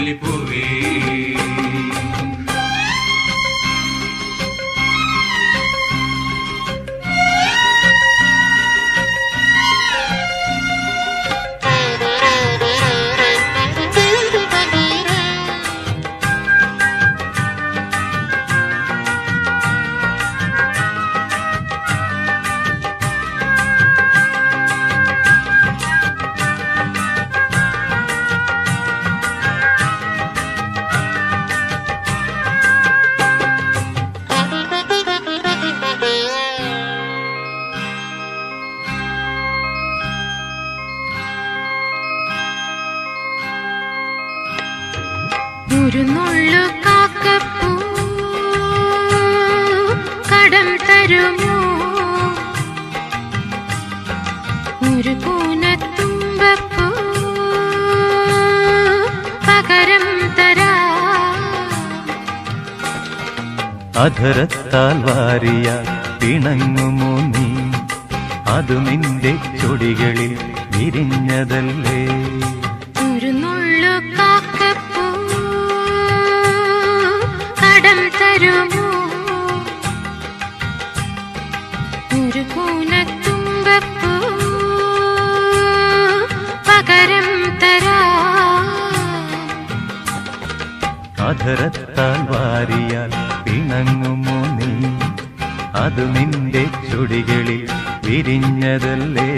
പൊലിപ്പൂവേ ഒരു നുള്ളു കാക്കപ്പൂ കടം തരുമോ ഒരു കൂനത്തുമ്പപ്പൂ പകരം തരാ അധരത്താൽ വാരിയ പിണങ്ങുമോ നീ അതു നിന്റെ ചൊടികളിൽ വിരിഞ്ഞതല്ലേ ഒരു നുള്ളു കാക്കപ്പൂ കടം തരുമോ ഒരു കൂനത്തുമ്പപ്പൂ പകരം തരാ അധരത്താൽ വാരിയാൽ പിണങ്ങുമോ നീ അതു നിന്റെ ചുടികളിൽ വിരിഞ്ഞതല്ലേ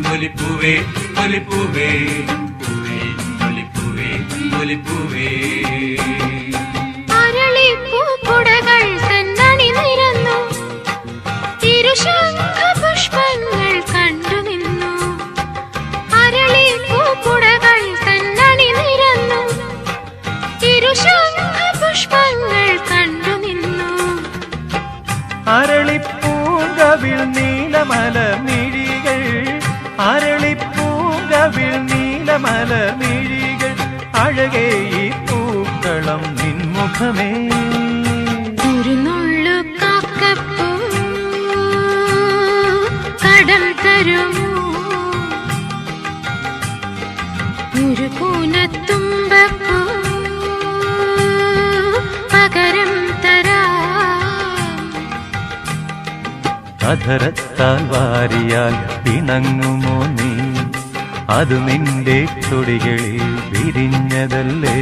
പൊലിപ്പൂവേ പൊലിപ്പൂവേ പൂവേ പൊലിപ്പൂവേ പൊലിപ്പൂവേ അരളിപ്പൂ കുടകൾ തന്നണി നിരന്നു തിരുശംഖ പുഷ്പങ്ങൾ കണ്ടു നിന്നു അരളിപ്പൂ കുടകൾ തന്നണി നിരന്നു തിരുശംഖ പുഷ്പങ്ങൾ കണ്ടു നിന്നു അരളിപ്പൂങ്കവിൽ നീലമല മിഴികൾ അരളിപ്പൂങ്കവിൽ നീലമല മിഴികൾ അഴകേ ഈ പൂക്കളം നിൻമുഖമേ ഒരു നുള്ളു കാക്കപ്പൂ കടം തരുമോ ഒരു കൂനത്തുമ്പപ്പൂ പകരം തരാ അധരത്താൽ വാരിയാൽ പിണങ്ങുമോ നീ അതു നിന്റെ ചൊടികളിൽ വിരിഞ്ഞതല്ലേ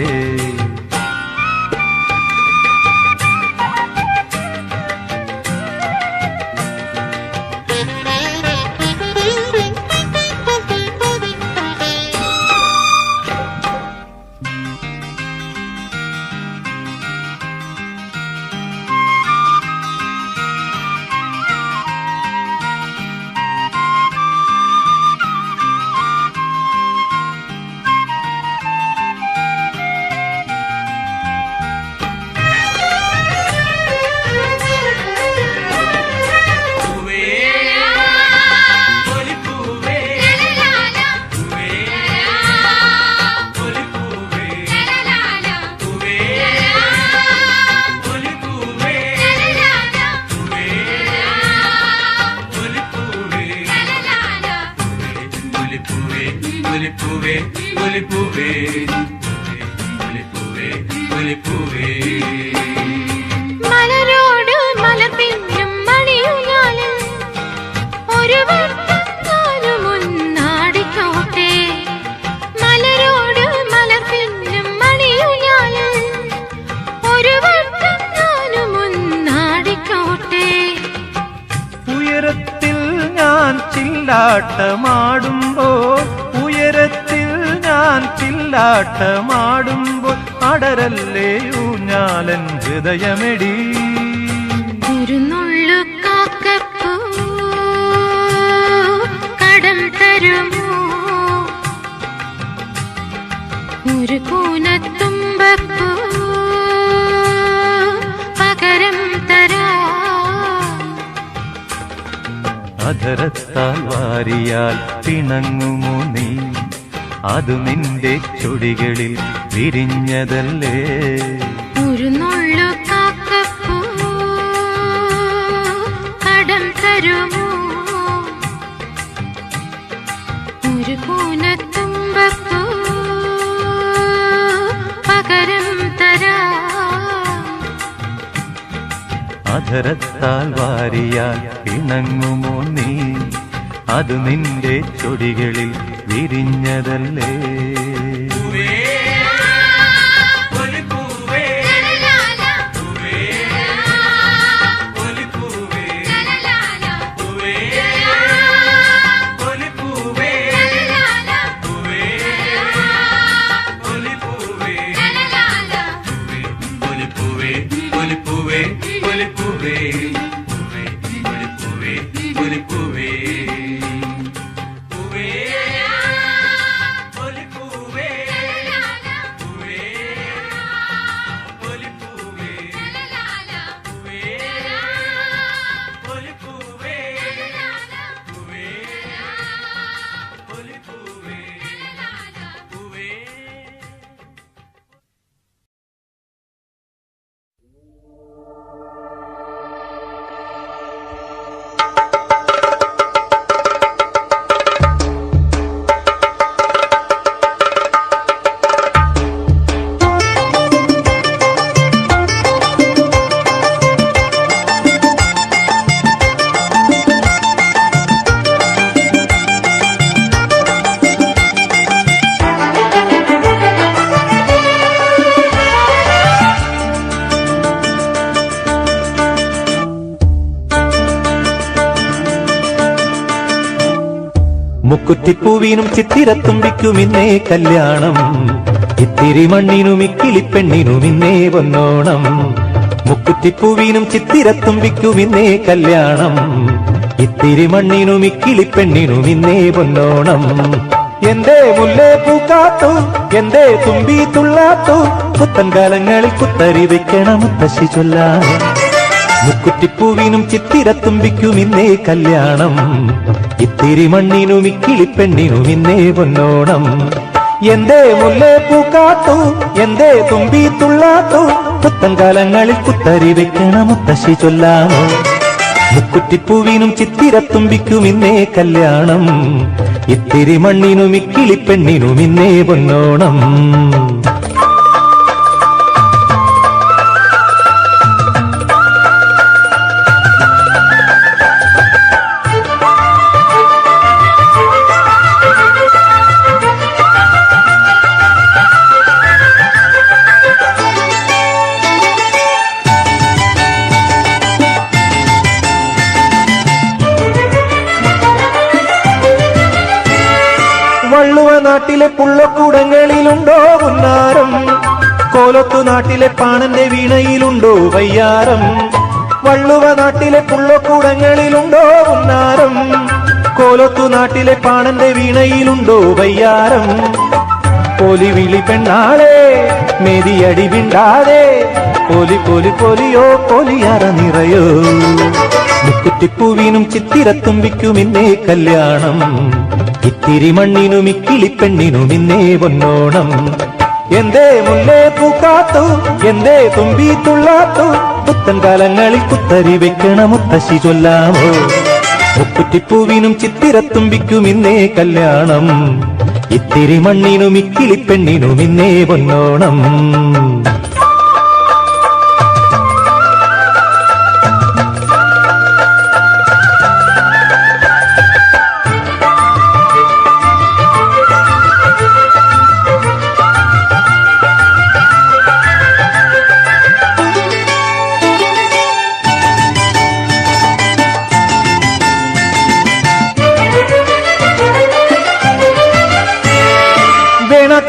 പൊലിപ്പൂവേ പൊലിപ്പൂവേ പൊലിപ്പൂവേ പൊലിപ്പൂവേ മലരോട് മലപിന്നും മണിയുയാലും ഒരു വട്ടം ഞാനും ഒന്നാടിക്കോട്ടെ മലരോട് മലപിന്നും മണിയുയാലും ഒരു വട്ടം ഞാനും ഒന്നാടിക്കോട്ടെ ഉയരത്തിൽ ഞാൻ ഞാൻ ചില്ലാട്ടമാടുമ്പോൾ, ഉയരത്തിൽ ഞാൻ ചില്ലാട്ടമാടുമ്പോൾ അടരല്ലേ ഊഞ്ഞാലൻ ഹൃദയമെടി. ഒരു നുള്ളു കാക്കപ്പൂ കടം തരുമോ, ഒരു കൂനത്തുമ്പപ്പൂ പകരം തരാം. അധരത്താൽ വാരിയാൽ പിണങ്ങുമോ നീ, അത് നിന്റെ ചുടികളിൽ വിരിഞ്ഞതല്ലേ. ഒരു നുള്ളു കാക്കപ്പൂ കടം തരുമോ, ഒരു കൂനത്തുമ്പപ്പൂ പകരം തരാം. അധരത്താൽ വാരിയാൽ പിണങ്ങുമോ നീ, അത് നിന്റെ ചുടികളിൽ വിരിഞ്ഞതല്ലേ. പൂവേ ഒരു പൂവേ പൂവേ ഒരു പൂവേ പൂവേ ഒരു പൂവേ പൂവേ ഒരു പൂവേ ഒരു പൂവേ ഒരു പൂവേ ഒരു പൂവേ പൂവേ ഒരു പൂവേ ഒരു പൂവേ പൂവേ ഒരു പൂവേ പൂവേ ഒരു പൂവേ പൂവേ ഒരു പൂവേ പൂവേ ഒരു പൂവേ പൂവേ. മുക്കുറ്റിപ്പൂവിനും ചിത്തിരത്തുമ്പിക്കും ഇന്നേ കല്യാണം, ഇത്തിരി മണ്ണിനും ഇക്കിളിപ്പെണ്ണിനും ഇന്നേ പൊന്നോണം. മുക്കുറ്റിപ്പൂവിനും ചിത്തിരത്തുമ്പിക്കും ഇന്നേ കല്യാണം, ഇത്തിരി മണ്ണിനും ഇക്കിളിപ്പെണ്ണിനും ഇന്നേ പൊന്നോണം. എന്തേ മുല്ലേ പൂക്കാത്തു, എന്തേ തുമ്പി തുള്ളാത്തു, പുത്തൻ കാലങ്ങളിൽ കുത്തരി വെക്കണം മുത്തശ്ശി ചൊല്ലാൻ. മുക്കുറ്റിപ്പൂവിനും ചിത്തിരത്തുമ്പിക്കും ഇന്നേ കല്യാണം, ഇത്തിരി മണ്ണിനും ഇക്കിളിപ്പെണ്ണിനും ഇന്നേ പൊന്നോണം. എന്തേ മുല്ലേ പൂക്കാത്തു, എന്തേ തുമ്പി തുള്ളാത്തു, പുത്തൻ കാലങ്ങളിൽ കുത്തരി വെക്കണം മുത്തശ്ശി ചൊല്ലാമോ. മുക്കുറ്റിപ്പൂവിനും ചിത്തിരത്തുമ്പിക്കും ഇന്നേ കല്യാണം, ഇത്തിരി മണ്ണിനും ഇക്കിളിപ്പെണ്ണിനും ഇന്നേ പൊന്നോണം. വള്ളുവ നാട്ടിലെ പുള്ളക്കൂടങ്ങളിലുണ്ടോ ഉന്നാരം, കോലത്തു നാട്ടിലെ പാണന്റെ വീണയിലുണ്ടോ വയ്യാരം. വള്ളുവ നാട്ടിലെ പുള്ളക്കൂടങ്ങളിലുണ്ടോ ഉന്നാരം, കോലത്തു നാട്ടിലെ പാണന്റെ വീണയിലുണ്ടോ വയ്യാരം. പോലി വിളി പെണ്ണാളെ മെതിയടി വിണ്ടാതെ, പോലി പോലി പോലിയോ പോലിയാറ നിറയോ. മുക്കുറ്റിപ്പൂവിനും ചിത്തിരത്തുമ്പിക്കും ഇന്നേ കല്യാണം, ഇത്തിരി മണ്ണിനും ഇക്കിളിപ്പെണ്ണിനും ഇന്നേ പൊന്നോണം. എന്തേ മുല്ലേ പൂക്കാത്തു, എന്തേ തുമ്പി തുള്ളാത്തു, പുത്തൻ കാലങ്ങളിൽ കുത്തരി വെക്കണം മുത്തശ്ശി ചൊല്ലാമോ. മുക്കുറ്റിപ്പൂവിനും ചിത്തിരത്തുമ്പിക്കും ഇന്നേ കല്യാണം, ഇത്തിരി മണ്ണിനും ഇക്കിളിപ്പെണ്ണിനും ഇന്നേ പൊന്നോണം.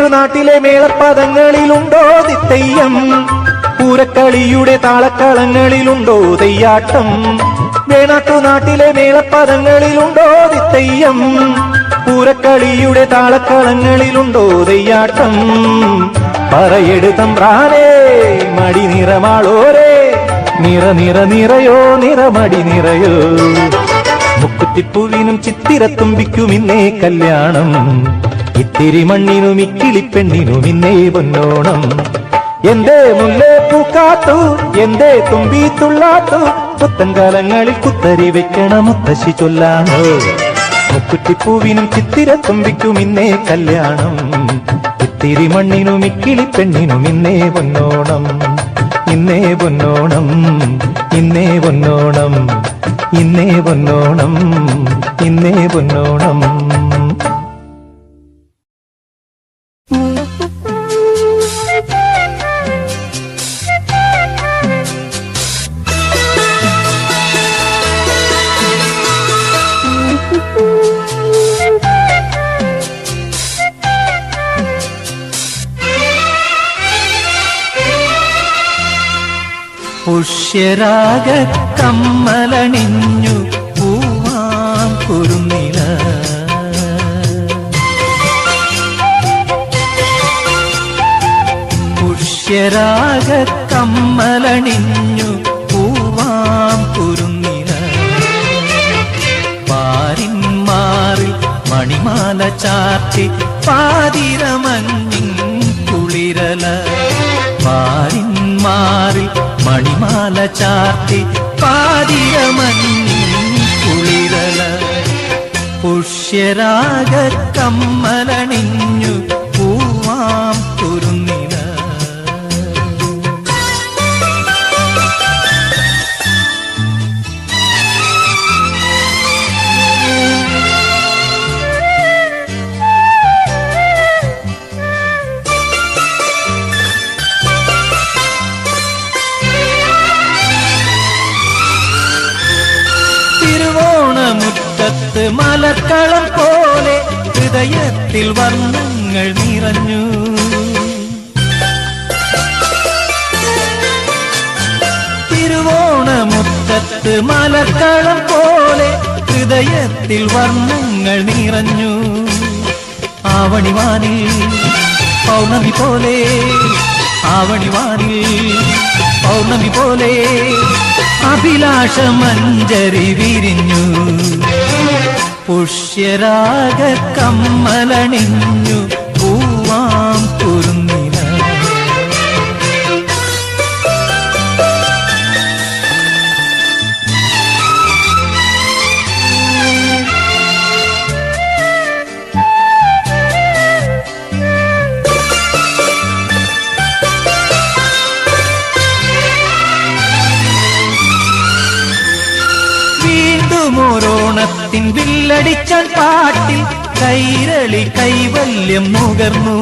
വേണാട്ടുനാട്ടിലെ മേളപ്പദങ്ങളിലുണ്ടോ തിത്തയ്യം? പൂരക്കളിയുടെ താളക്കളങ്ങളിലുണ്ടോ തെയ്യാട്ടം? വേണാട്ടുനാട്ടിലെ മേളപ്പദങ്ങളിലുണ്ടോ തിത്തയ്യം? പൂരക്കളിയുടെ താളക്കളങ്ങളിലുണ്ടോ തെയ്യാട്ടം? പറയെടു തമ്പ്രാനേ മടി നിറമാളോരേ, നിറ നിറ നിറയോ നിറമടി നിറയോ. മുക്കുത്തിപ്പൂവിനും ചിത്തിരത്തുമ്പിക്കും ഇന്നേ കല്യാണം, ഇത്തിരി മണ്ണിനും ഇക്കിളിപ്പെണ്ണിനും ഇന്നേ പൊന്നോണം. എന്തേ മുല്ലേ പൂക്കാത്തു, എന്തേ തുമ്പി തുള്ളാത്തു, പുത്തൻകാലങ്ങളിൽ കുത്തരി വെക്കണ മുത്തശ്ശി ചൊല്ലാണോ. മുക്കുറ്റിപ്പൂവിനും ചിത്തിരത്തുമ്പിക്കും ഇന്നേ കല്യാണം, ഇത്തിരി മണ്ണിനും ഇക്കിളിപ്പെണ്ണിനും ഇന്നേ പൊന്നോണം. ഇന്നേ പൊന്നോണം, ഇന്നേ പൊന്നോണം, ഇന്നേ പൊന്നോണം, ഇന്നേ പൊന്നോണം. പുഷ്യരാഗ കമ്മലണിഞ്ഞു പൂവാം കുറുനില, പുഷ്യരാഗ കമ്മലണിഞ്ഞു പൂവാം കുറുനില. പാരിന്മാറിൽ മണിമാല ചാർത്തി പാതിരമഞ്ഞിൻ കുളിരല, പാരിന്മാറിൽ മണിമാല ചാർത്തി പാതിരമഞ്ഞിൻ കുളിരല. പുഷ്യരാഗ കമ്മലണിഞ്ഞു പൂവാം കുറുനില. മുറ്റത്ത് മലക്കളം പോലെ ഹൃദയത്തിൽ വർണ്ണങ്ങൾ നിറഞ്ഞു. തിരുവോണമുറ്റത്ത് മലക്കളം പോലെ ഹൃദയത്തിൽ വർണ്ണങ്ങൾ നിറഞ്ഞു. ആവണിവാനിൽ പൗർണമി പോലെ, ആവണിവാനിൽ പൗർണമി പോലെ അഭിലാഷമഞ്ജരി വിരിഞ്ഞു. പുഷ്യരാഗ കമ്മലണിഞ്ഞു പൂവാം കുറുനില. ഓരോണത്തിൻ വില്ലടിച്ചാൻ പാട്ടിൽ കൈരളി കൈവല്യം നുകർന്നു.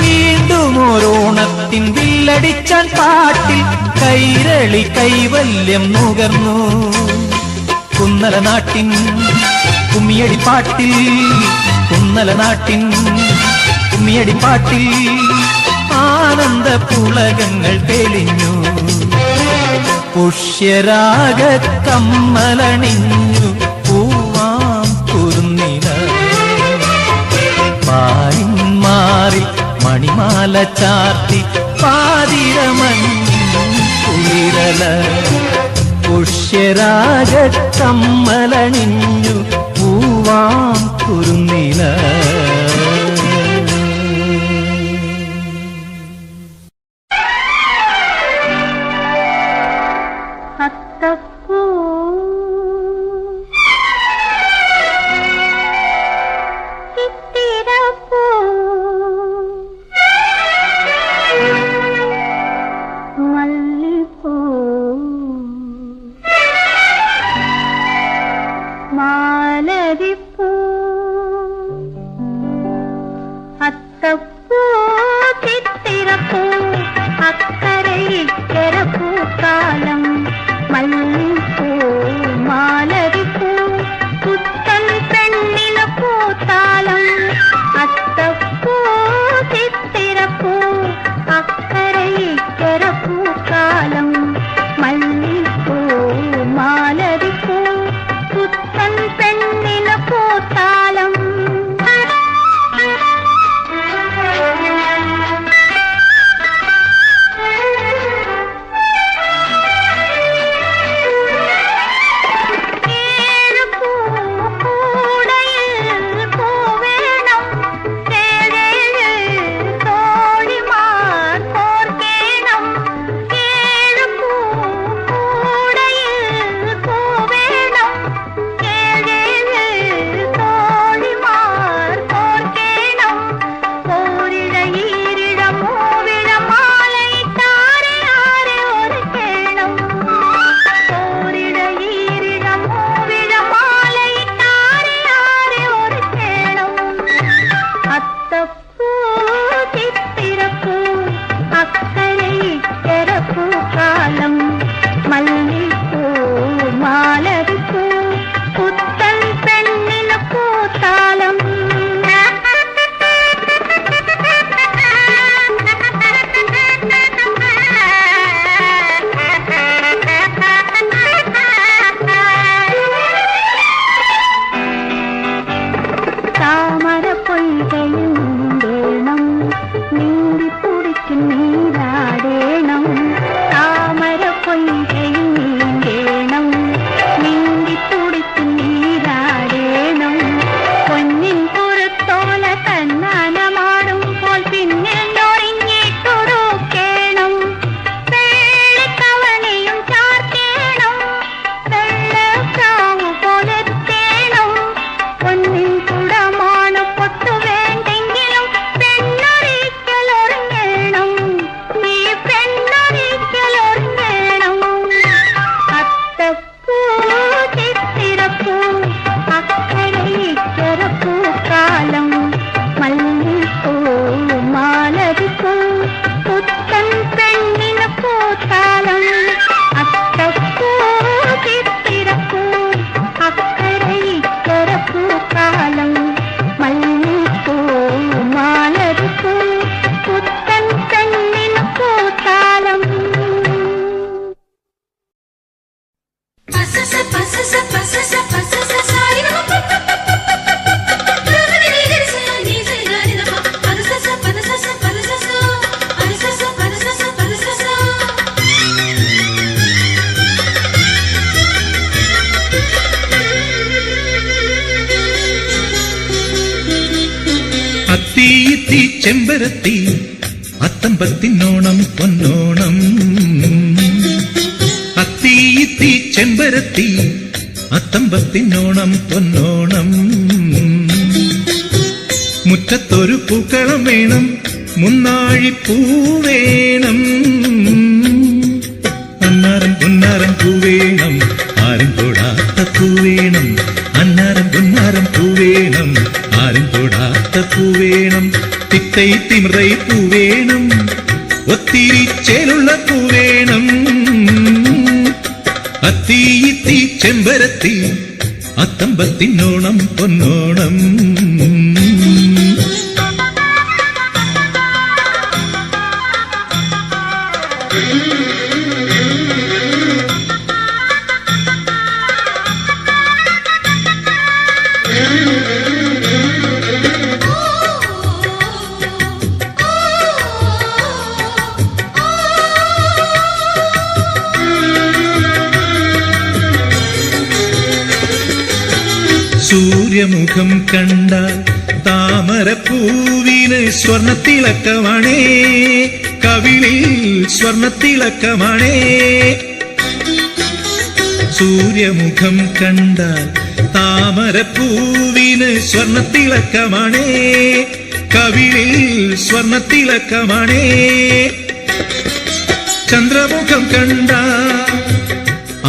വീണ്ടും ഓരോണത്തിൻ വില്ലടിച്ചാൻ പാട്ടിൽ കൈരളി കൈവല്യം നുകർന്നു. കുന്നല നാട്ടിൻ കുമ്മിയടിപ്പാട്ടിൽ, കുന്നല നാട്ടിൻ കുമ്മിയടിപ്പാട്ടിൽ ആനന്ദ പുളകങ്ങൾ തെളിഞ്ഞു. പുഷ്യരാഗ കമ്മലണിഞ്ഞു പൂവാം കുറുനില. പാരിന്മാറിൽ മണിമാല ചാർത്തി പാതിരമഞ്ഞിൻ കുളിരല. പുഷ്യരാഗ കമ്മലണിഞ്ഞു പൂവാം കുറുനില. കാലം മല്ലിപ്പൂ മാലരിപ്പൂ പുത്തൻ അത്തീത്തി ചെമ്പരത്തി അത്തമ്പത്തിനോണം പൊന്നോണം. അത്തീത്തി ചെമ്പരത്തി അത്തമ്പത്തിനോണം പൊന്നോണം. മുറ്റത്തൊരു പൂക്കളം വേണം, മുന്നാഴിപ്പൂ വേണം. അന്നാരം പൊന്നാരം പൂവേണം, ആരും തൊടാത്ത പൂവേണം. അന്നാരം പൊന്നാരം പൂവേണം, ആരും തൊടാത്ത പൂവേണം. തിത്തൈ തിമിറൈ പൂവേണം, ഒത്തിരി ചേലുള്ള പൂവേണം. അത്തീത്തി ചെമ്പരത്തി അത്തമ്പത്തിനോണം പൊന്നോണം. സൂര്യമുഖം കണ്ടാൽ താമരപ്പൂവിന് സ്വർണത്തിളക്കമാണേ, കവിളിൽ സ്വർണത്തിളക്കമാണേ. സൂര്യമുഖം കണ്ടാൽ താമരപ്പൂവിന് സ്വർണത്തിളക്കമാണേ, കവിളിൽ സ്വർണത്തിളക്കമാണേ. ചന്ദ്രമുഖം കണ്ടാൽ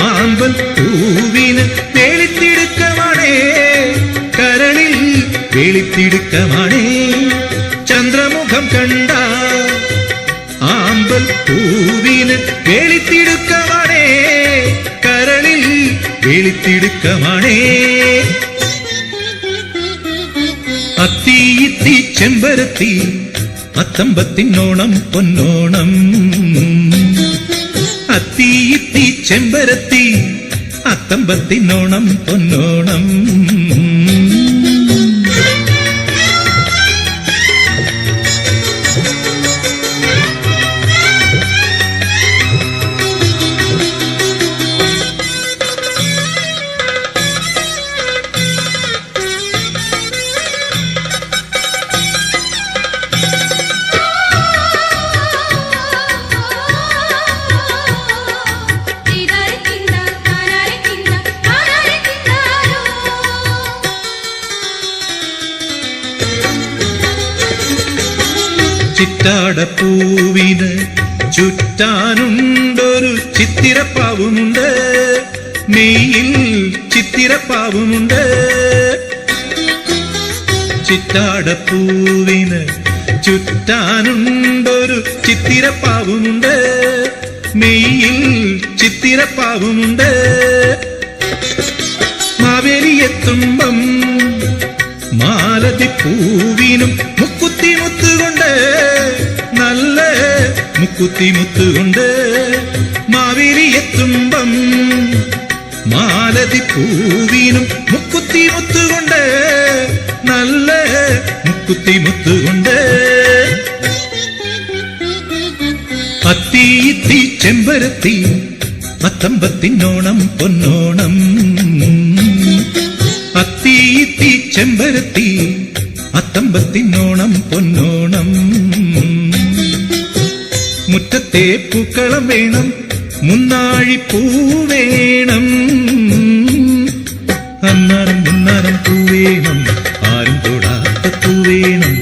ആമ്പൽ പൂവിന് വേളിത്തിടുക്കമാണേ, കരളിൽ വേളിത്തിടുക്കമാണേ. ചന്ദ്രമുഖം കണ്ട ആമ്പൽ പൂവിന് വേളിത്തിടുക്കമാണേ, കരളിൽ വേളിത്തിടുക്കമാണേ. അത്തീത്തി ചെമ്പരത്തി അത്തമ്പത്തിനോണം പൊന്നോണം. അത്തീത്തി ചെമ്പരത്തി അത്തമ്പത്തിനോണം പൊന്നോണം. ചിറ്റാടപ്പൂവിന് ചുറ്റാനുണ്ടൊരു ചിത്തിരപ്പാവുമുണ്ട്, നെയ്യിൽ ചിത്തിരപ്പാവുമുണ്ട്. ചിറ്റാടപ്പൂവിന് ചുറ്റാനുണ്ടൊരു ചിത്തിരപ്പാവുമുണ്ട്, നെയ്യിൽ ചിത്തിരപ്പാവുമുണ്ട്. മാവേലിയെത്തുമ്പം മാലതിപ്പൂവിനും മുക്കുത്തിമുത്തുകൊണ്ട്, നല്ല മുക്കുത്തിമുത്തുകൊണ്ട്. മാവേലിയെത്തുമ്പം മാലതിപ്പൂവിനും മുക്കുത്തിമുത്തുകൊണ്ട്, നല്ല മുക്കുത്തിമുത്തുകൊണ്ട്. അത്തീത്തി ചെമ്പരത്തി അത്തമ്പത്തിനോണം പൊന്നോണം. അത്തീത്തി ചെമ്പരത്തി അത്തമ്പത്തിനോണം പൊന്നോണം. മുറ്റത്തെ പൂക്കളം വേണം, മുന്നാഴിപ്പൂ വേണം. അന്നാരം മുന്നാരം പൂവേണം, ആരും തൊടാത്ത പൂവേണം.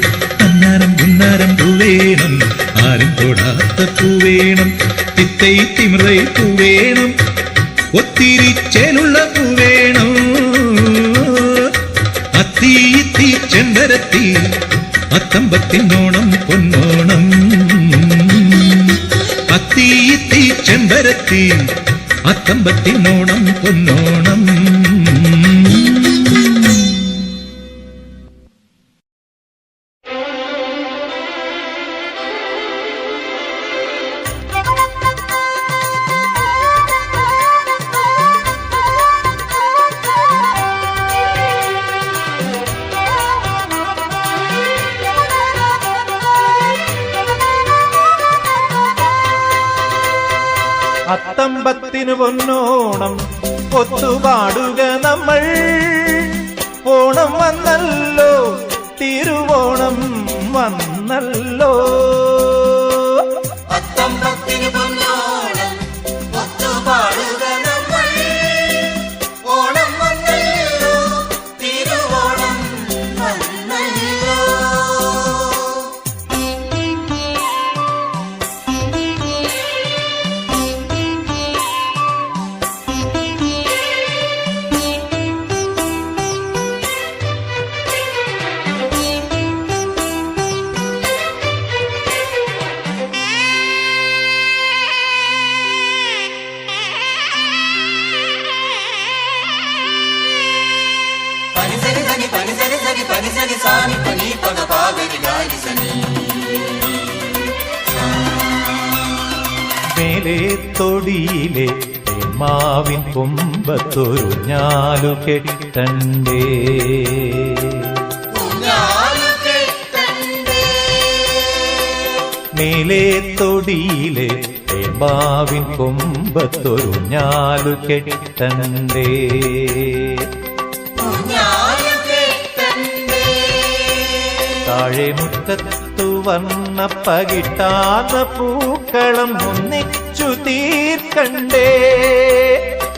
അന്നാരം മുന്നാരം പൂവേണം, ആരും തൊടാത്ത പൂവേണം. തിത്തൈ തിമിറൈ പൂവേണം, ഒത്തിരി ചേലുള്ള പൂവേണം. അത്തീത്തി ചെമ്പരത്തി അത്തമ്പത്തിനോണം പൊന്നോണം. അത്തീത്തി ചെമ്പരത്തി അത്തമ്പത്തിനോണം പൊന്നോണം. അത്തമ്പത്തിനു പൊന്നോണം ഒത്തുപാടുക നമ്മൾ. ഓണം വന്നല്ലോ, തിരുവോണം വന്നല്ലോ. അത്തമ്പത്തിന് പൊന്നോണം ഒത്തുപാടുക നമ്മൾ. ഓണം വന്നല്ലോ, തിരുവോണം വന്നല്ലോ. పనిసరి సని పనిసరి సని పనిసరి సాని పని పద పాగరి గారి సని. മേലെ തൊടിയിലെ മാവിൻ കൊമ്പത്തൊരു ഞാലു കെട്ടണ്ടേ. ഊഞ്ഞാലു കെട്ടണ്ടേ. മേലെ തൊടിയിലെ മാവിൻ കൊമ്പത്തൊരു ഞാലു കെട്ടണ്ടേ. ഊഞ്ഞാലു കെട്ടണ്ടേ. താഴെ മുറ്റത്തു വന്ന പകിട്ടാത്ത പൂക്കളം ഒന്നിച്ചു തീർക്കണ്ടേ.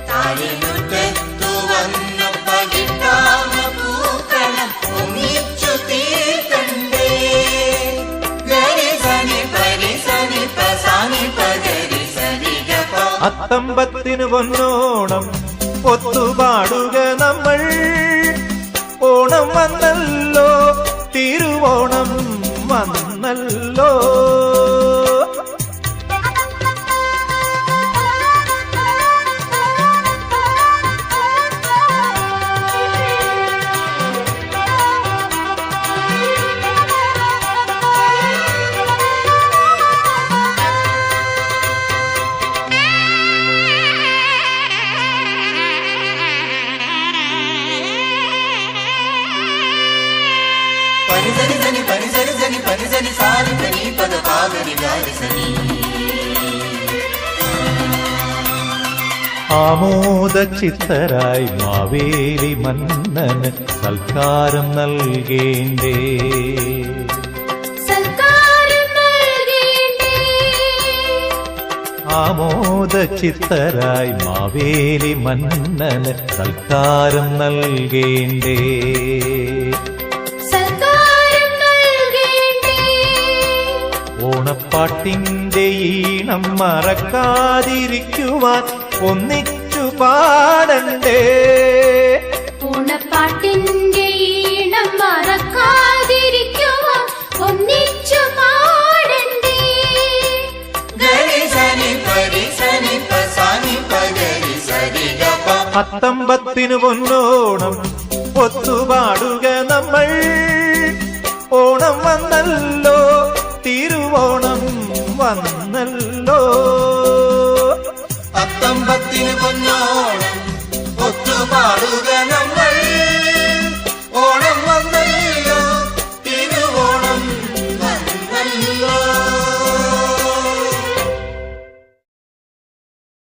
താഴിമുറ്റത്തു വന്ന പകിട്ടാന പൂക്കളം ഒന്നിച്ചു തീർക്കണ്ടേ. ഗരി സനി പരി സനി പസാനി പഗരി സരി ഗപ. അത്തമ്പത്തിനു പൊന്നോണം ഒത്തുപാടുക നമ്മൾ. ഓണം വന്നല്ലോ, തിരുവോണം വന്നല്ലോ. പരിസരി സനി പരിസരി സനി പരിസരി സാനി പനി പദ പാഗരി ഗാരി സനി. ആമോദ ചിത്തരായി മാവേലി മന്നന് സൽക്കാരം നൽകേണ്ടേ. സൽക്കാരം നൽകേണ്ടേ. ആമോദ ചിത്തരായി മാവേലി മന്നന് സൽക്കാരം നൽകേണ്ടേ. സൽക്കാരം നൽകേണ്ടേ. ഓണപ്പാട്ടിന്റെ ഈണം മറക്കാതിരിക്കുവാൻ ഒന്നിച്ചു പാടണ്ടേ. ഓണപ്പാട്ടിന്റെ ഈണം മറക്കാതിരിക്കുവാൻ ഒന്നിച്ചു പാടണ്ടേ. ഗരി സനി പരി സനി പസാനി പഗരി സരി ഗപ. അത്തമ്പത്തിനു പൊന്നോണം ഒത്തുപാടുക നമ്മൾ. ഓണം വന്നല്ലോ, തിരുവോണം വന്നല്ലോ. അത്തമ്പത്തിന് പൊന്നോണം ഒത്തുപാടുക